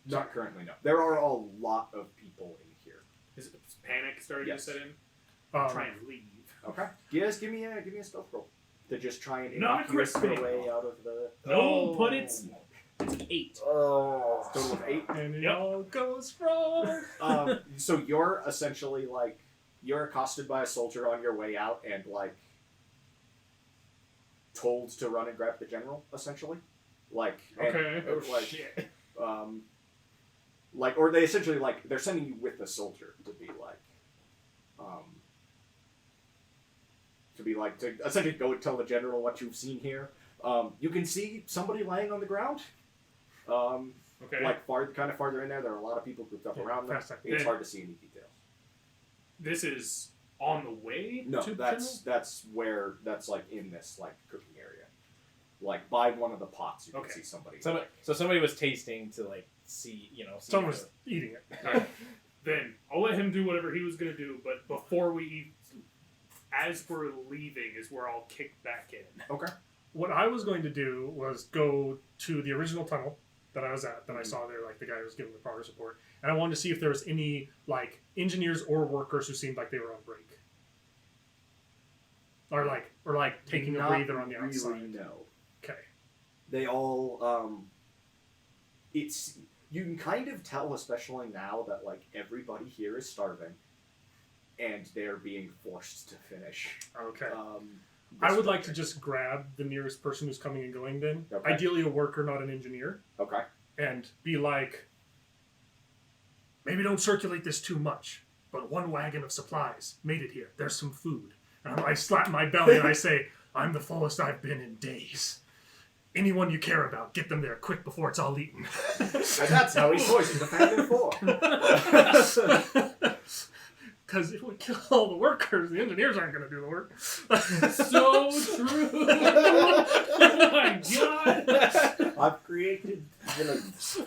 Not currently, no. There are a lot of people in here. Is panic starting Yes. to set in? um, Try and leave. Okay. Yes, give me a stealth roll to just try and Not a crit innocuous your fail. way out of the. No, but it's an 8. Oh, total of 8. and it Yep. all goes wrong. So you're essentially you're accosted by a soldier on your way out and told to run and grab the general, essentially. Okay. Shit. Or they essentially they're sending you with the soldier to essentially go and tell the general what you've seen here. You can see somebody laying on the ground. Okay. Kind of farther in there, there are a lot of people grouped up Yeah, around them. fast second. It's hard to see any details. This is on the way No, to that's in this cooking area, by one of the pots. You can Okay. see somebody. So somebody was tasting to see, see Someone if was eating it. Alright. Then I'll let him do whatever he was going to do, but before we eat, as we're leaving is where I'll kick back in. Okay. What I was going to do was go to the original tunnel that I was at, that I saw there, the guy who was giving the progress report, and I wanted to see if there was any engineers or workers who seemed like they were on break, or taking a breather on the outside. Really, no. Okay. They all it's you can kind of tell, especially now, that everybody here is starving and they're being forced to finish. Okay. This I would like to project. just grab the nearest person who's coming and going then. Okay. Ideally a worker, not an engineer. Okay. And be like, maybe don't circulate this too much, but one wagon of supplies made it here. There's some food. And I slap my belly and I say, I'm the fullest I've been in days. Anyone you care about, get them there quick before it's all eaten. And that's how he poisoned the family for. Because if we kill all the workers, the engineers aren't going to do the work. So true! Oh my god! I've created villains.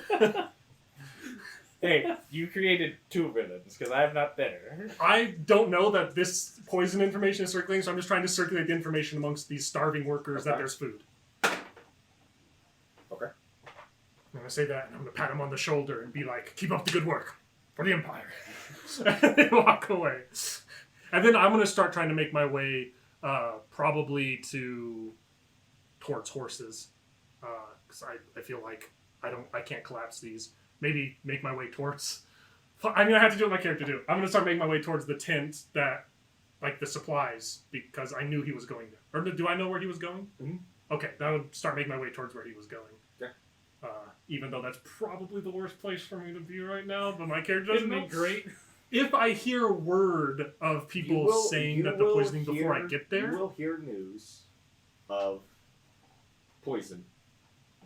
Hey, you created 2 villains because I'm not there. I don't know that this poison information is circulating, so I'm just trying to circulate the information amongst these starving workers that Okay. there's food. Okay. I'm going to say that, and I'm going to pat him on the shoulder and be like, keep up the good work for the Empire. And they walk away. And then I'm going to start trying to make my way probably towards horses. Because I feel like I can't collapse these. Maybe make my way towards... I'm going to have to do what my character do. I'm going to start making my way towards the tent that... the supplies, because I knew he was going there. Or do I know where he was going? Mhm. Okay, that would start making my way towards where he was going. Yeah. Even though that's probably the worst place for me to be right now, but my character doesn't Isn't know. it great? If I hear word of people saying that the poisoning before I get there, You will hear news of poison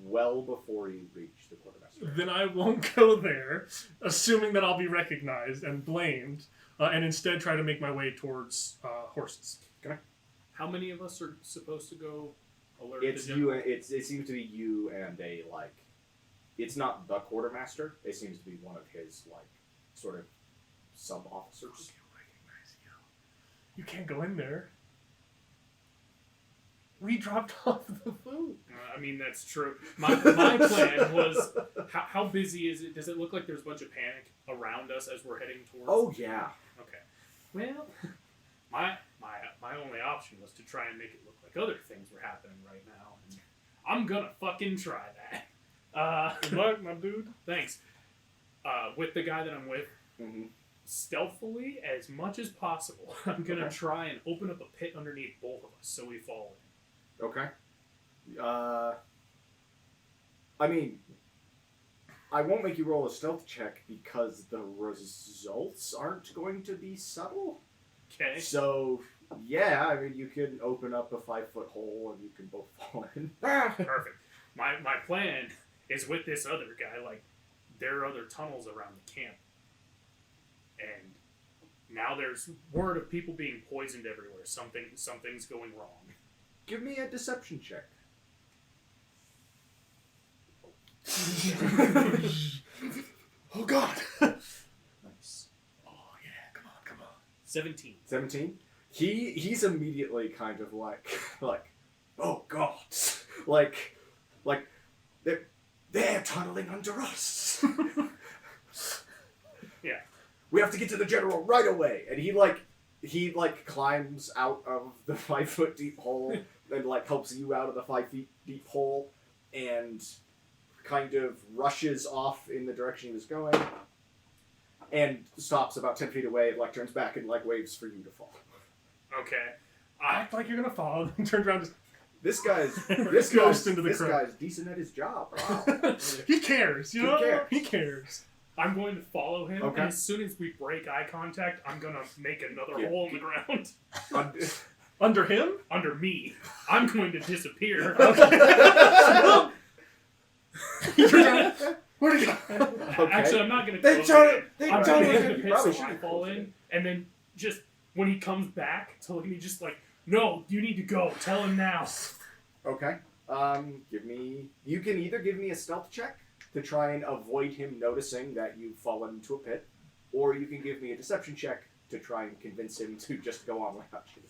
well before you reach the quartermaster. then I won't go there, assuming that I'll be recognized and blamed, and instead try to make my way towards horses. How many of us are supposed to go alert It's the you. general? It seems to be you and a It's not the quartermaster. It seems to be one of his sort of sub officers. You can't go in there. We dropped off the food. I mean, that's true. My plan was, how busy is it? Does it look like there's a bunch of panic around us as we're heading towards? Oh yeah. Okay. Well, my only option was to try and make it look like other things were happening right now, and I'm gonna fucking try that. Good luck, my dude. Thanks. With the guy that I'm with, Mm-hmm. stealthily as much as possible, I'm gonna try and open up a pit underneath both of us so we fall in. Okay. I mean, I won't make you roll a stealth check because the results aren't going to be subtle. Okay. So, yeah, I mean, you can open up a 5-foot hole and you can both fall in. Perfect. My plan is with this other guy. Like, there are other tunnels around the camp. And now there's word of people being poisoned everywhere. Something's going wrong. Give me a deception check. Oh God. Nice. Oh yeah, come on. 17. 17. He's immediately kind of like oh God, like they're tunneling under us. Yeah. We have to get to the general right away. And he climbs out of the 5 foot deep hole and like helps you out of the 5 feet deep hole and kind of rushes off in the direction he was going and stops about 10 feet away and like turns back and like waves for you to fall. Okay. Act like you're gonna fall and turn around. This guy's Ghost into the this crowd. guy's decent at his job. Wow. He cares, you know? cares? He cares. I'm going to follow him, Okay. and as soon as we break eye contact, I'm going to make another Yeah. hole in the ground. Under him? Under me. I'm going to disappear. Where'd he go? Okay. Actually, I'm not going to They close totally- it. they I'm totally- going to hit you the pit probably so I should've fall closed in, and then just when he comes back to look at me, just like, no, you need to go. Tell him now. Okay. You can either give me a stealth check to try and avoid him noticing that you've fallen into a pit, or you can give me a deception check to try and convince him to just go on without you.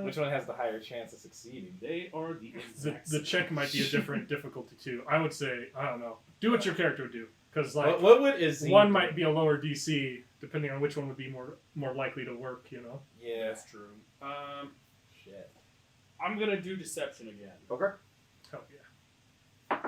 Which one has the higher chance of succeeding? They are the exact The check might be a different difficulty too. I would say, I don't know. Do what your character would do. Because like What would Asim one do? might be a lower DC, depending on which one would be more likely to work, you know? Yeah. That's true. Shit. I'm going to do deception again. Okay. Hell yeah.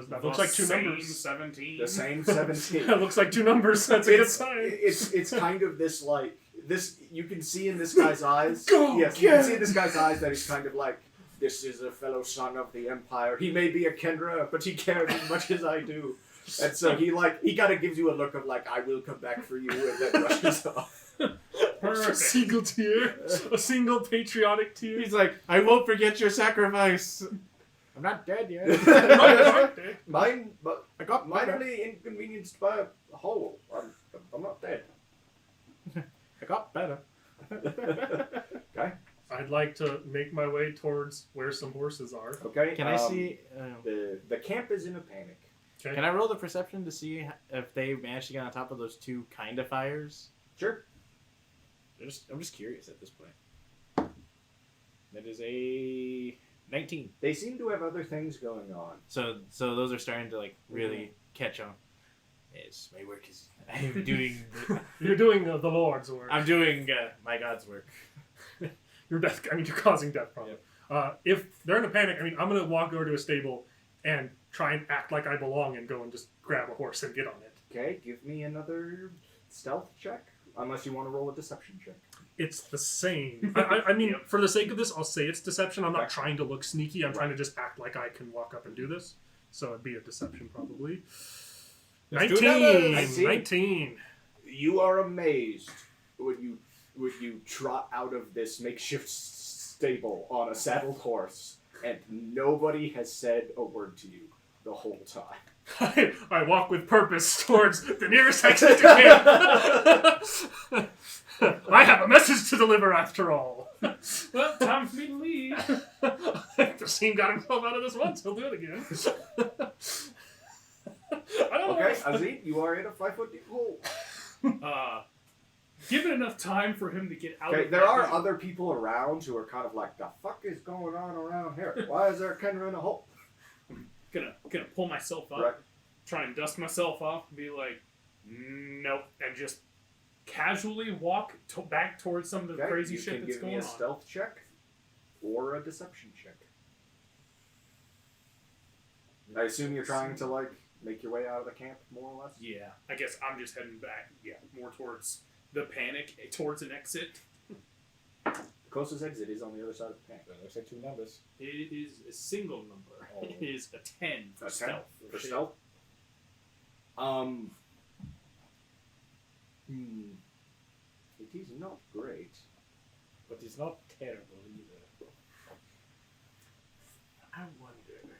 That looks like two numbers. 17. The same 17. That looks like two numbers. That's a good sign. It's kind of this like this. You can see in this guy's eyes. Go Yes, you can see in this guy's eyes that he's kind of like, this is a fellow son of the Empire. He may be a Kendra, but he cares as much as I do. And so he kind of gives you a look of like, I will come back for you, and then rushes off. A Perfect. single tear. A single patriotic tear. He's like, I won't forget your sacrifice. I'm not dead yet. Mine, but I got minorly inconvenienced by a hole. I'm not dead. I got better. Okay. I'd like to make my way towards where some horses are. Okay. Can I see? The camp is in a panic. Okay. Can I roll the perception to see if they managed to get on top of those two kind of fires? Sure. I'm just curious at this point. That is a 19. They seem to have other things going on. So those are starting to like really catch on. Yes, my work is. I'm doing. You're doing the Lord's work. I'm doing my God's work. You're causing death problem. If they're in a panic, I'm gonna walk over to a stable and try and act like I belong and go and just grab a horse and get on it. Okay, give me another stealth check. Unless you want to roll a deception check. It's the same. I mean, for the sake of this, I'll say it's deception. I'm not trying to look sneaky. I'm trying to just act like I can walk up and do this. So it'd be a deception probably. Let's do another 19. You are amazed when you trot out of this makeshift stable on a saddled horse, and nobody has said a word to you the whole time. I walk with purpose towards the nearest exit to camp. I have a message to deliver after all. Well, time for me to leave. The scene got himself out of this once. He'll do it again. I don't Okay, know. Asim, you are in a 5 foot deep hole. Give it enough time for him to get out Okay, of there my are vision. other people around who are kind of like, the fuck is going on around here? Why is there a Kendra in a hole? Gonna pull myself up, Right. try and dust myself off, and be like, nope, and just casually walk back towards some of the Okay, crazy you shit can that's give me going a on. stealth check or a deception check. I assume you're trying to like make your way out of the camp, more or less. Yeah, I guess I'm just heading back. Yeah, more towards the panic, towards an exit. The closest exit is on the other side of the camp. That looks like two numbers. It is a single number. Oh. It is a 10 for A 10 stealth. For stealth. It is not great. But it's not terrible either. I wonder.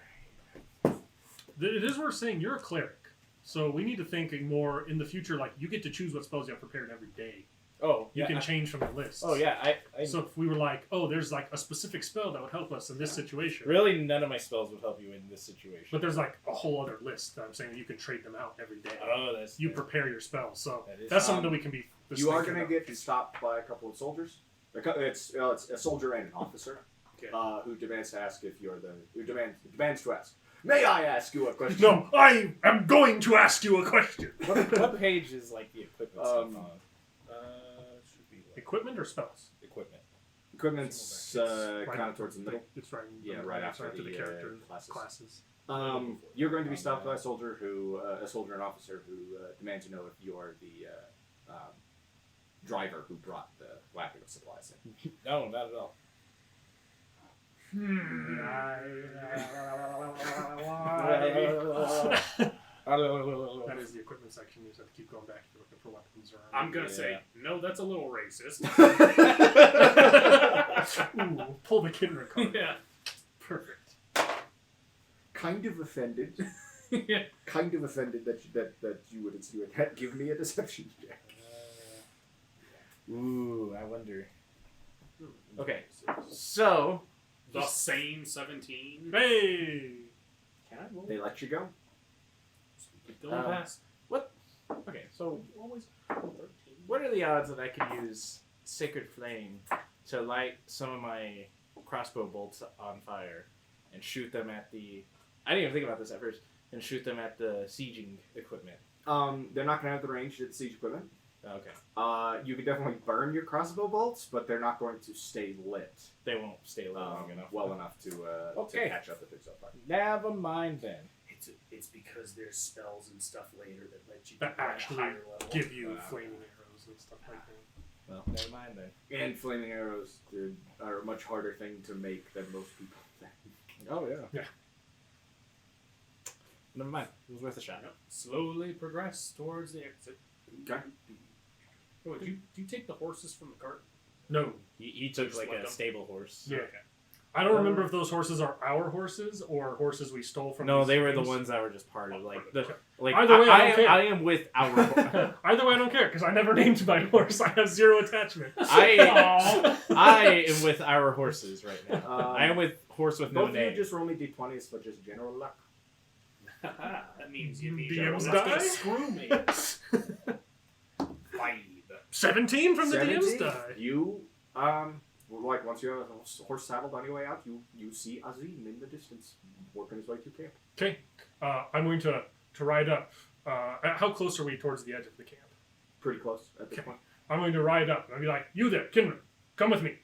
It is worth saying you're a cleric, so we need to think more in the future. Like you get to choose what spells you have prepared every day. Oh, You can change from the list. Oh yeah, I So if we were like, oh, there's like a specific spell that would help us in this situation. really none of my spells would help you in this situation. But there's like a whole other list that I'm saying that you can trade them out every day. Oh, that's You fair. prepare your spells, so That is- that's something that we can be. You are thinking going to about. get stopped by a couple of soldiers. It's a soldier and an officer Okay. who demands to ask if you're the who demands to ask. May I ask you a question? No, I am going to ask you a question. What page is like the equipment stuff on? Should be like Equipment or spells? Equipment. Equipment's Right kind of towards the middle. It's right. Yeah, right after the the, character classes. classes. You're going to be stopped by a soldier and officer who demands to know if you are the driver who brought the wagon of supplies in. No, not at all. That is the equipment section. You just have to keep going back if you're looking for weapons. Or I'm gonna say no. That's a little racist. Ooh, pull the Kinra card. Yeah. Perfect. Kind of offended. Yeah. Kind of offended that you would insinuate that. Give me a deception check. Ooh, I wonder. Okay, so The same 17. Hey! can I roll? They let you go. Don't pass. Okay, so what are the odds that I could use Sacred Flame to light some of my crossbow bolts on fire and shoot them at the... I didn't even think about this at first. And shoot them at the sieging equipment. They're not going to have the range to the siege equipment. Okay. You can definitely burn your crossbow bolts, but they're not going to stay lit They won't stay lit long enough. well enough to Okay. catch up if it's on fire. Never mind then. It's because there's spells and stuff later that let you That get at a actually higher level. give you flaming arrows and stuff like that. Well, never mind then. And flaming arrows are a much harder thing to make than most people think. Oh, yeah. Yeah. Never mind. It was worth a shot. Yep. Slowly progress towards the exit. Okay. Oh, do you take the horses from the cart? No. He took Just like let a them- stable horse. Yeah. Okay. I don't remember if those horses are our horses or horses we stole from. No, these they were the things. ones that were just part of like the like. Either way, I don't care. I am with our. Either way, I don't care because I never named my horse. I have zero attachment. I am with our horses right now. I am with horse with no Both of you name. just roll me d20s for just general luck. That means you need DMs to die? screw me. 5. 17 from the 17? DM's die. You, like once you have a horse saddled on your way out, you see Asim in the distance working his way to camp. Okay, I'm going to ride up. How close are we towards the edge of the camp? Pretty close at this Okay. point. I'm going to ride up. And I'll be like, you there, Kinra, come with me.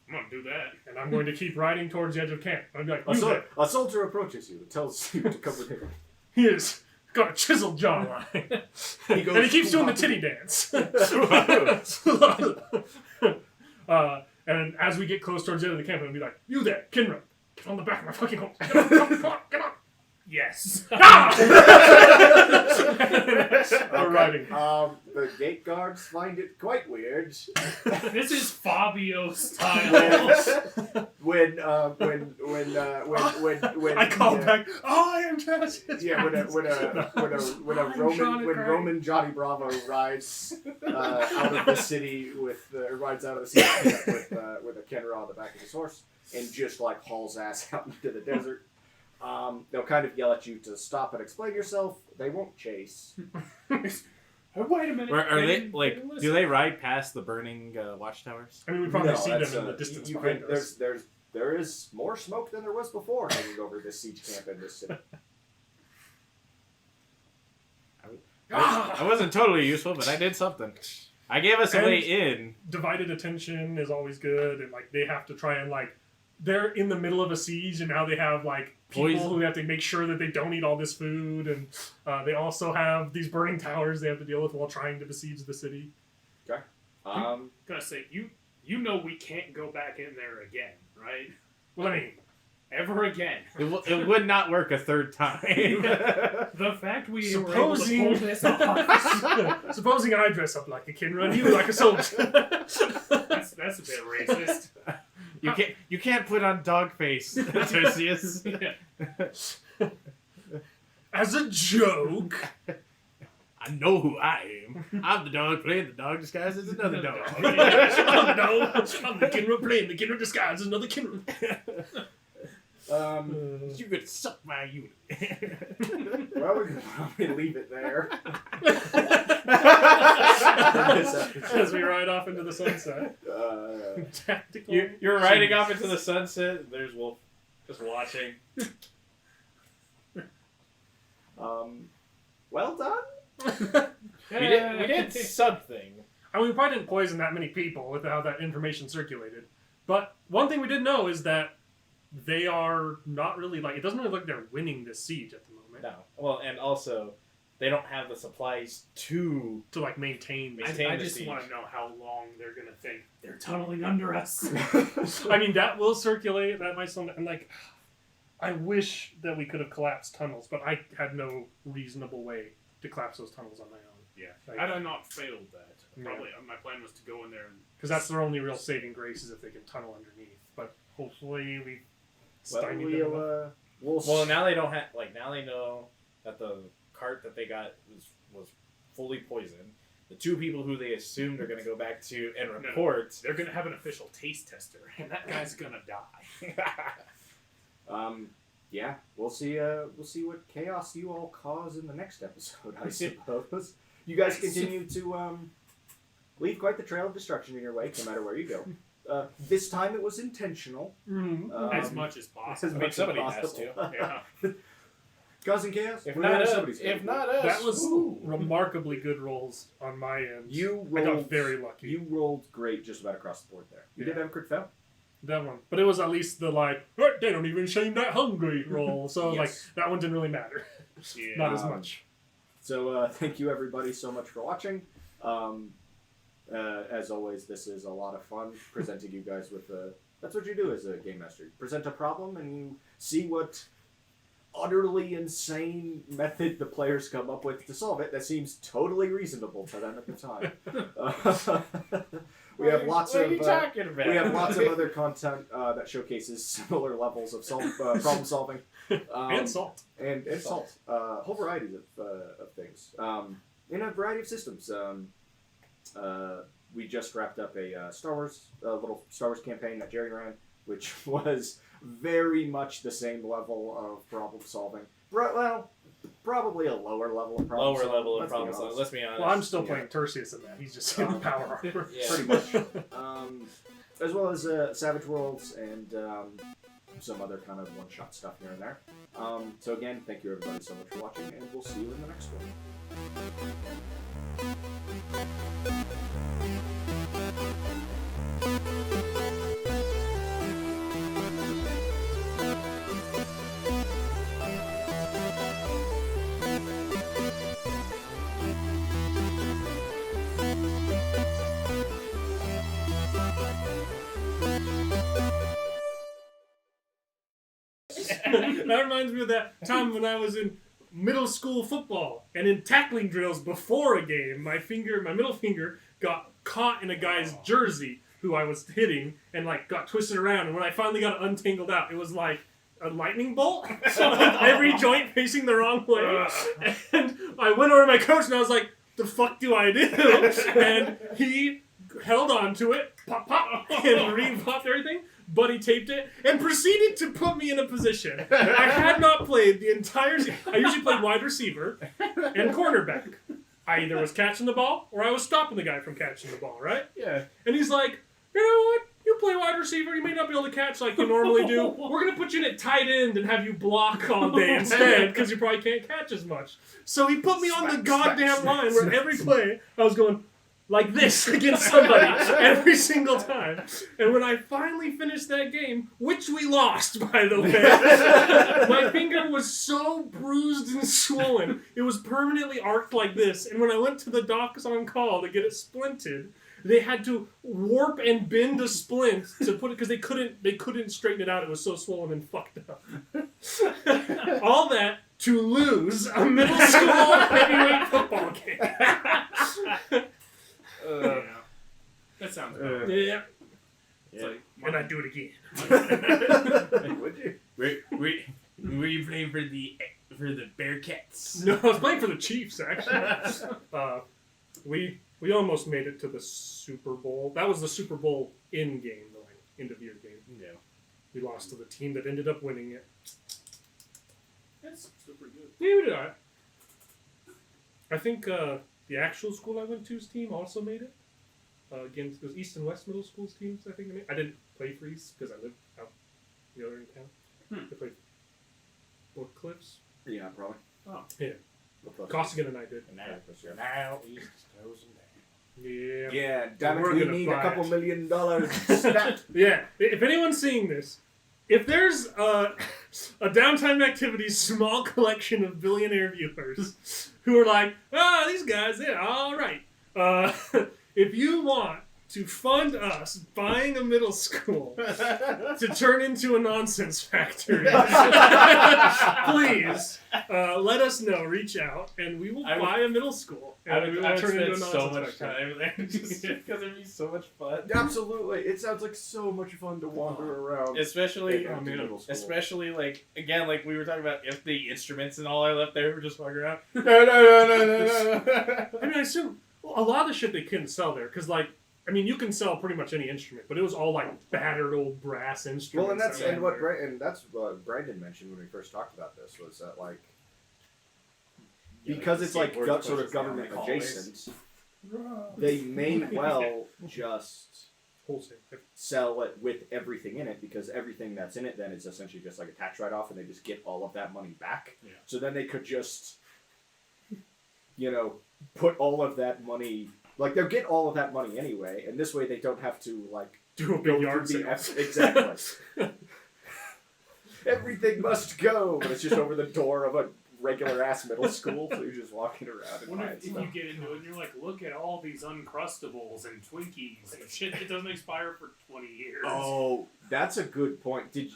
I'm gonna do that. And I'm going to keep riding towards the edge of camp. I'll be like, you there. A soldier approaches you and tells you to come with him. He is got a chiseled jawline. He goes, And he keeps doing the titty dance. And as we get close towards the end of the camp, I'll be like, you there, Kinra, get on the back of my fucking horse. Get on, come on, get on. Yes. We're riding. The gate guards find it quite weird This is Fabio style. when I I call back. Oh, I am Tersius. Yeah, when Roman Johnny Bravo rides out of the city rides out of the city with a Kenra on the back of his horse and just like hauls ass out into the desert. They'll kind of yell at you to stop and explain yourself. They won't chase. Wait a minute. Are they didn't like? listen. Do they ride past the burning watchtowers? I mean, we probably No, see them that's, in the distance you behind can- us. There is more smoke than there was before hanging over this siege camp in this city. I wasn't totally useful, but I did something. I gave us a And- way in. Divided attention is always good, and like they have to try and like they're in the middle of a siege, and now they have like people Poison. who have to make sure that they don't eat all this food, and they also have these burning towers they have to deal with while trying to besiege the city. Gonna say you know we can't go back in there again, right? Well, I mean, Ever again. It would not work a third time. The fact we were able to Supposing- pull this off. supposing I dress up like a Kinra and you like a soldier. That's a bit racist. You can't put on dog face, Tersius. Yeah. as a joke. I know who I am. I'm the dog playing the dog disguised as another dog. I'm the Kinra playing the Kinra disguise as another Kinra. You could suck my unit. Well, we can probably leave it there. As we ride off into the sunset. Tactical. You're riding off into the sunset. There's Wolf just watching. Well done. We did something. I mean, we probably didn't poison that many people with how that information circulated. But one thing we did know is that they are not really like, it doesn't really look like they're winning this siege at the moment. No. Well, and also, they don't have the supplies to like maintain this. Maintain I the just siege. want to know how long they're gonna think they're tunneling under us. I mean, that will circulate. That might sound, and like, I wish that we could have collapsed tunnels, but I had no reasonable way to collapse those tunnels on my own. Yeah, Like, had I not failed that, Yeah. probably my plan was to go in there and because that's their only real saving grace is if they can tunnel underneath. But hopefully we Well, stymied them enough. we'll Well, now they don't have now they know that the cart that they got was fully poisoned. The two people who they assumed are going to go back to and report. they're gonna have an official taste tester, and that guy's gonna die. Yeah, we'll see what chaos you all cause in the next episode, I suppose. You guys continue to leave quite the trail of destruction in your wake, no matter where you go. This time it was intentional. As much as possible. As much as somebody has possible. Yeah. Causing chaos? If We're not gonna- us, somebody's gonna if do not it. us, That was ooh. remarkably good rolls on my end. You I got rolled very lucky. You rolled great just about across the board there. You did Yeah. have a crit fail. That one. But it was at least the like, "Oh, they don't even seem that hungry roll. So Yes. like that one didn't really matter. Yeah. Not as much. So thank you everybody so much for watching. As always, this is a lot of fun presenting you guys with that's what you do as a game master. You present a problem and you see what utterly insane method the players come up with to solve it that seems totally reasonable to them at the time. We have lots what of are you talking about? we have lots of other content that showcases similar levels of problem solving And salt. and salt. Whole varieties of things in a variety of systems. We just wrapped up a little Star Wars campaign that Jerry ran, which was very much the same level of problem solving. Well, probably a lower level of problem solving. Lower level of let's be problem solving. honest. Let's be honest. Well, I'm still Yeah. playing Tersius in that. He's just in power armor. Yeah. Pretty much. As well as Savage Worlds and some other kind of one-shot stuff here and there. So again, thank you everybody so much for watching, and we'll see you in the next one. That reminds me of that time when I was in middle school football and in tackling drills before a game, my middle finger got caught in a guy's jersey who I was hitting and like got twisted around, and when I finally got it untangled out, it was like a lightning bolt. So every joint facing the wrong way. And I went over to my coach and I was like, the fuck do I do? And he held on to it, pop, pop, and re-popped everything, buddy taped it, and proceeded to put me in a position. I had not played the entire I usually played wide receiver and cornerback. I either was catching the ball or I was stopping the guy from catching the ball, right? Yeah. And he's like, you know what? You play wide receiver, you may not be able to catch like you normally do. We're going to put you in at tight end and have you block all day instead because you probably can't catch as much. So he put me on the goddamn line where every play I was going like this against somebody every single time. And when I finally finished that game, which we lost, by the way, my finger was so bruised and swollen, it was permanently arced like this. And when I went to the docs on call to get it splinted, they had to warp and bend a splint to put it because they couldn't straighten it out. It was so swollen and fucked up. All that to lose a middle school heavyweight football game. That sounds good. Yeah. It's like, And I'd do it again. Would you? Were you playing for for the Bearcats. No, I was playing for the Chiefs actually. We almost made it to the Super Bowl. That was the Super Bowl in game, though, end of year game. Yeah. We lost to the team that ended up winning it. That's super good. Yeah, we did alright. I think the actual school I went to's team also made it. Again, it was East and West Middle School's teams, I think. I didn't play for East because I lived out the other end of town. I played North Cliffs. Yeah, probably. Oh. Yeah. Costigan and I did. And now East goes down. Yeah. Yeah, damn it, We're we gonna need buy a couple it. $1 million. Stat. Yeah. If anyone's seeing this, if there's a Downtime Activities small collection of billionaire viewers who are like, these guys, yeah, all right. If you want to fund us buying a middle school to turn into a nonsense factory, please let us know. Reach out, and we will buy a middle school. And we will turn into a so nonsense much factory. time there just because it'd be so much fun. Absolutely, it sounds like so much fun to wander around. Especially, at middle school. especially like again, like we were talking about, if the instruments and all I left there were just walking around. No. I mean, I assume a lot of the shit they couldn't sell there because, like, I mean, you can sell pretty much any instrument, but it was all like battered old brass instruments. Well, and that's that were there. that's what Brandon mentioned when we first talked about this, was that like because it's like sort of government adjacent, they may well just Wholesale. sell it with everything in it, because everything that's in it then is essentially just like a tax write-off, and they just get all of that money back. Yeah. So then they could just, put all of that money. Like, they'll get all of that money anyway, and this way they don't have to, like, Do a go big yard through sale. Exactly. Everything must go, but it's just over the door of a regular-ass middle school, so you're just walking around and What buying if you stuff. get into it and you're like, look at all these Uncrustables and Twinkies and shit that doesn't expire for 20 years. Oh, that's a good point. Did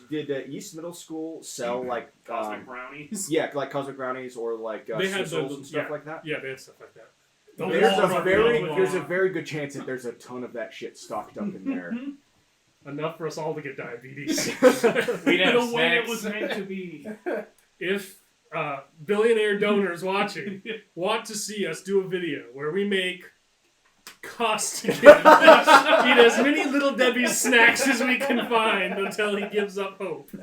East Middle School sell, like... Cosmic brownies. Yeah, like Cosmic Brownies or, like, They had Swizzles those- and stuff yeah. like that? Yeah, they had stuff like that. There's a very good chance that there's a ton of that shit stocked up in there. Enough for us all to get diabetes. We'd have The way it snacks. was meant to be. If billionaire donors watching want to see us do a video where we make Costigan eat as many Little Debbie's snacks as we can find until he gives up hope. We'll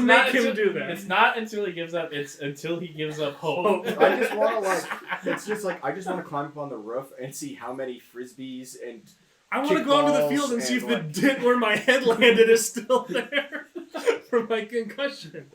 make him do that. It's not until he gives up. It's until he gives up hope. I just want to I just want to climb up on the roof and see how many frisbees and I want to go out to the field and see if the dent where my head landed is still there from my concussion.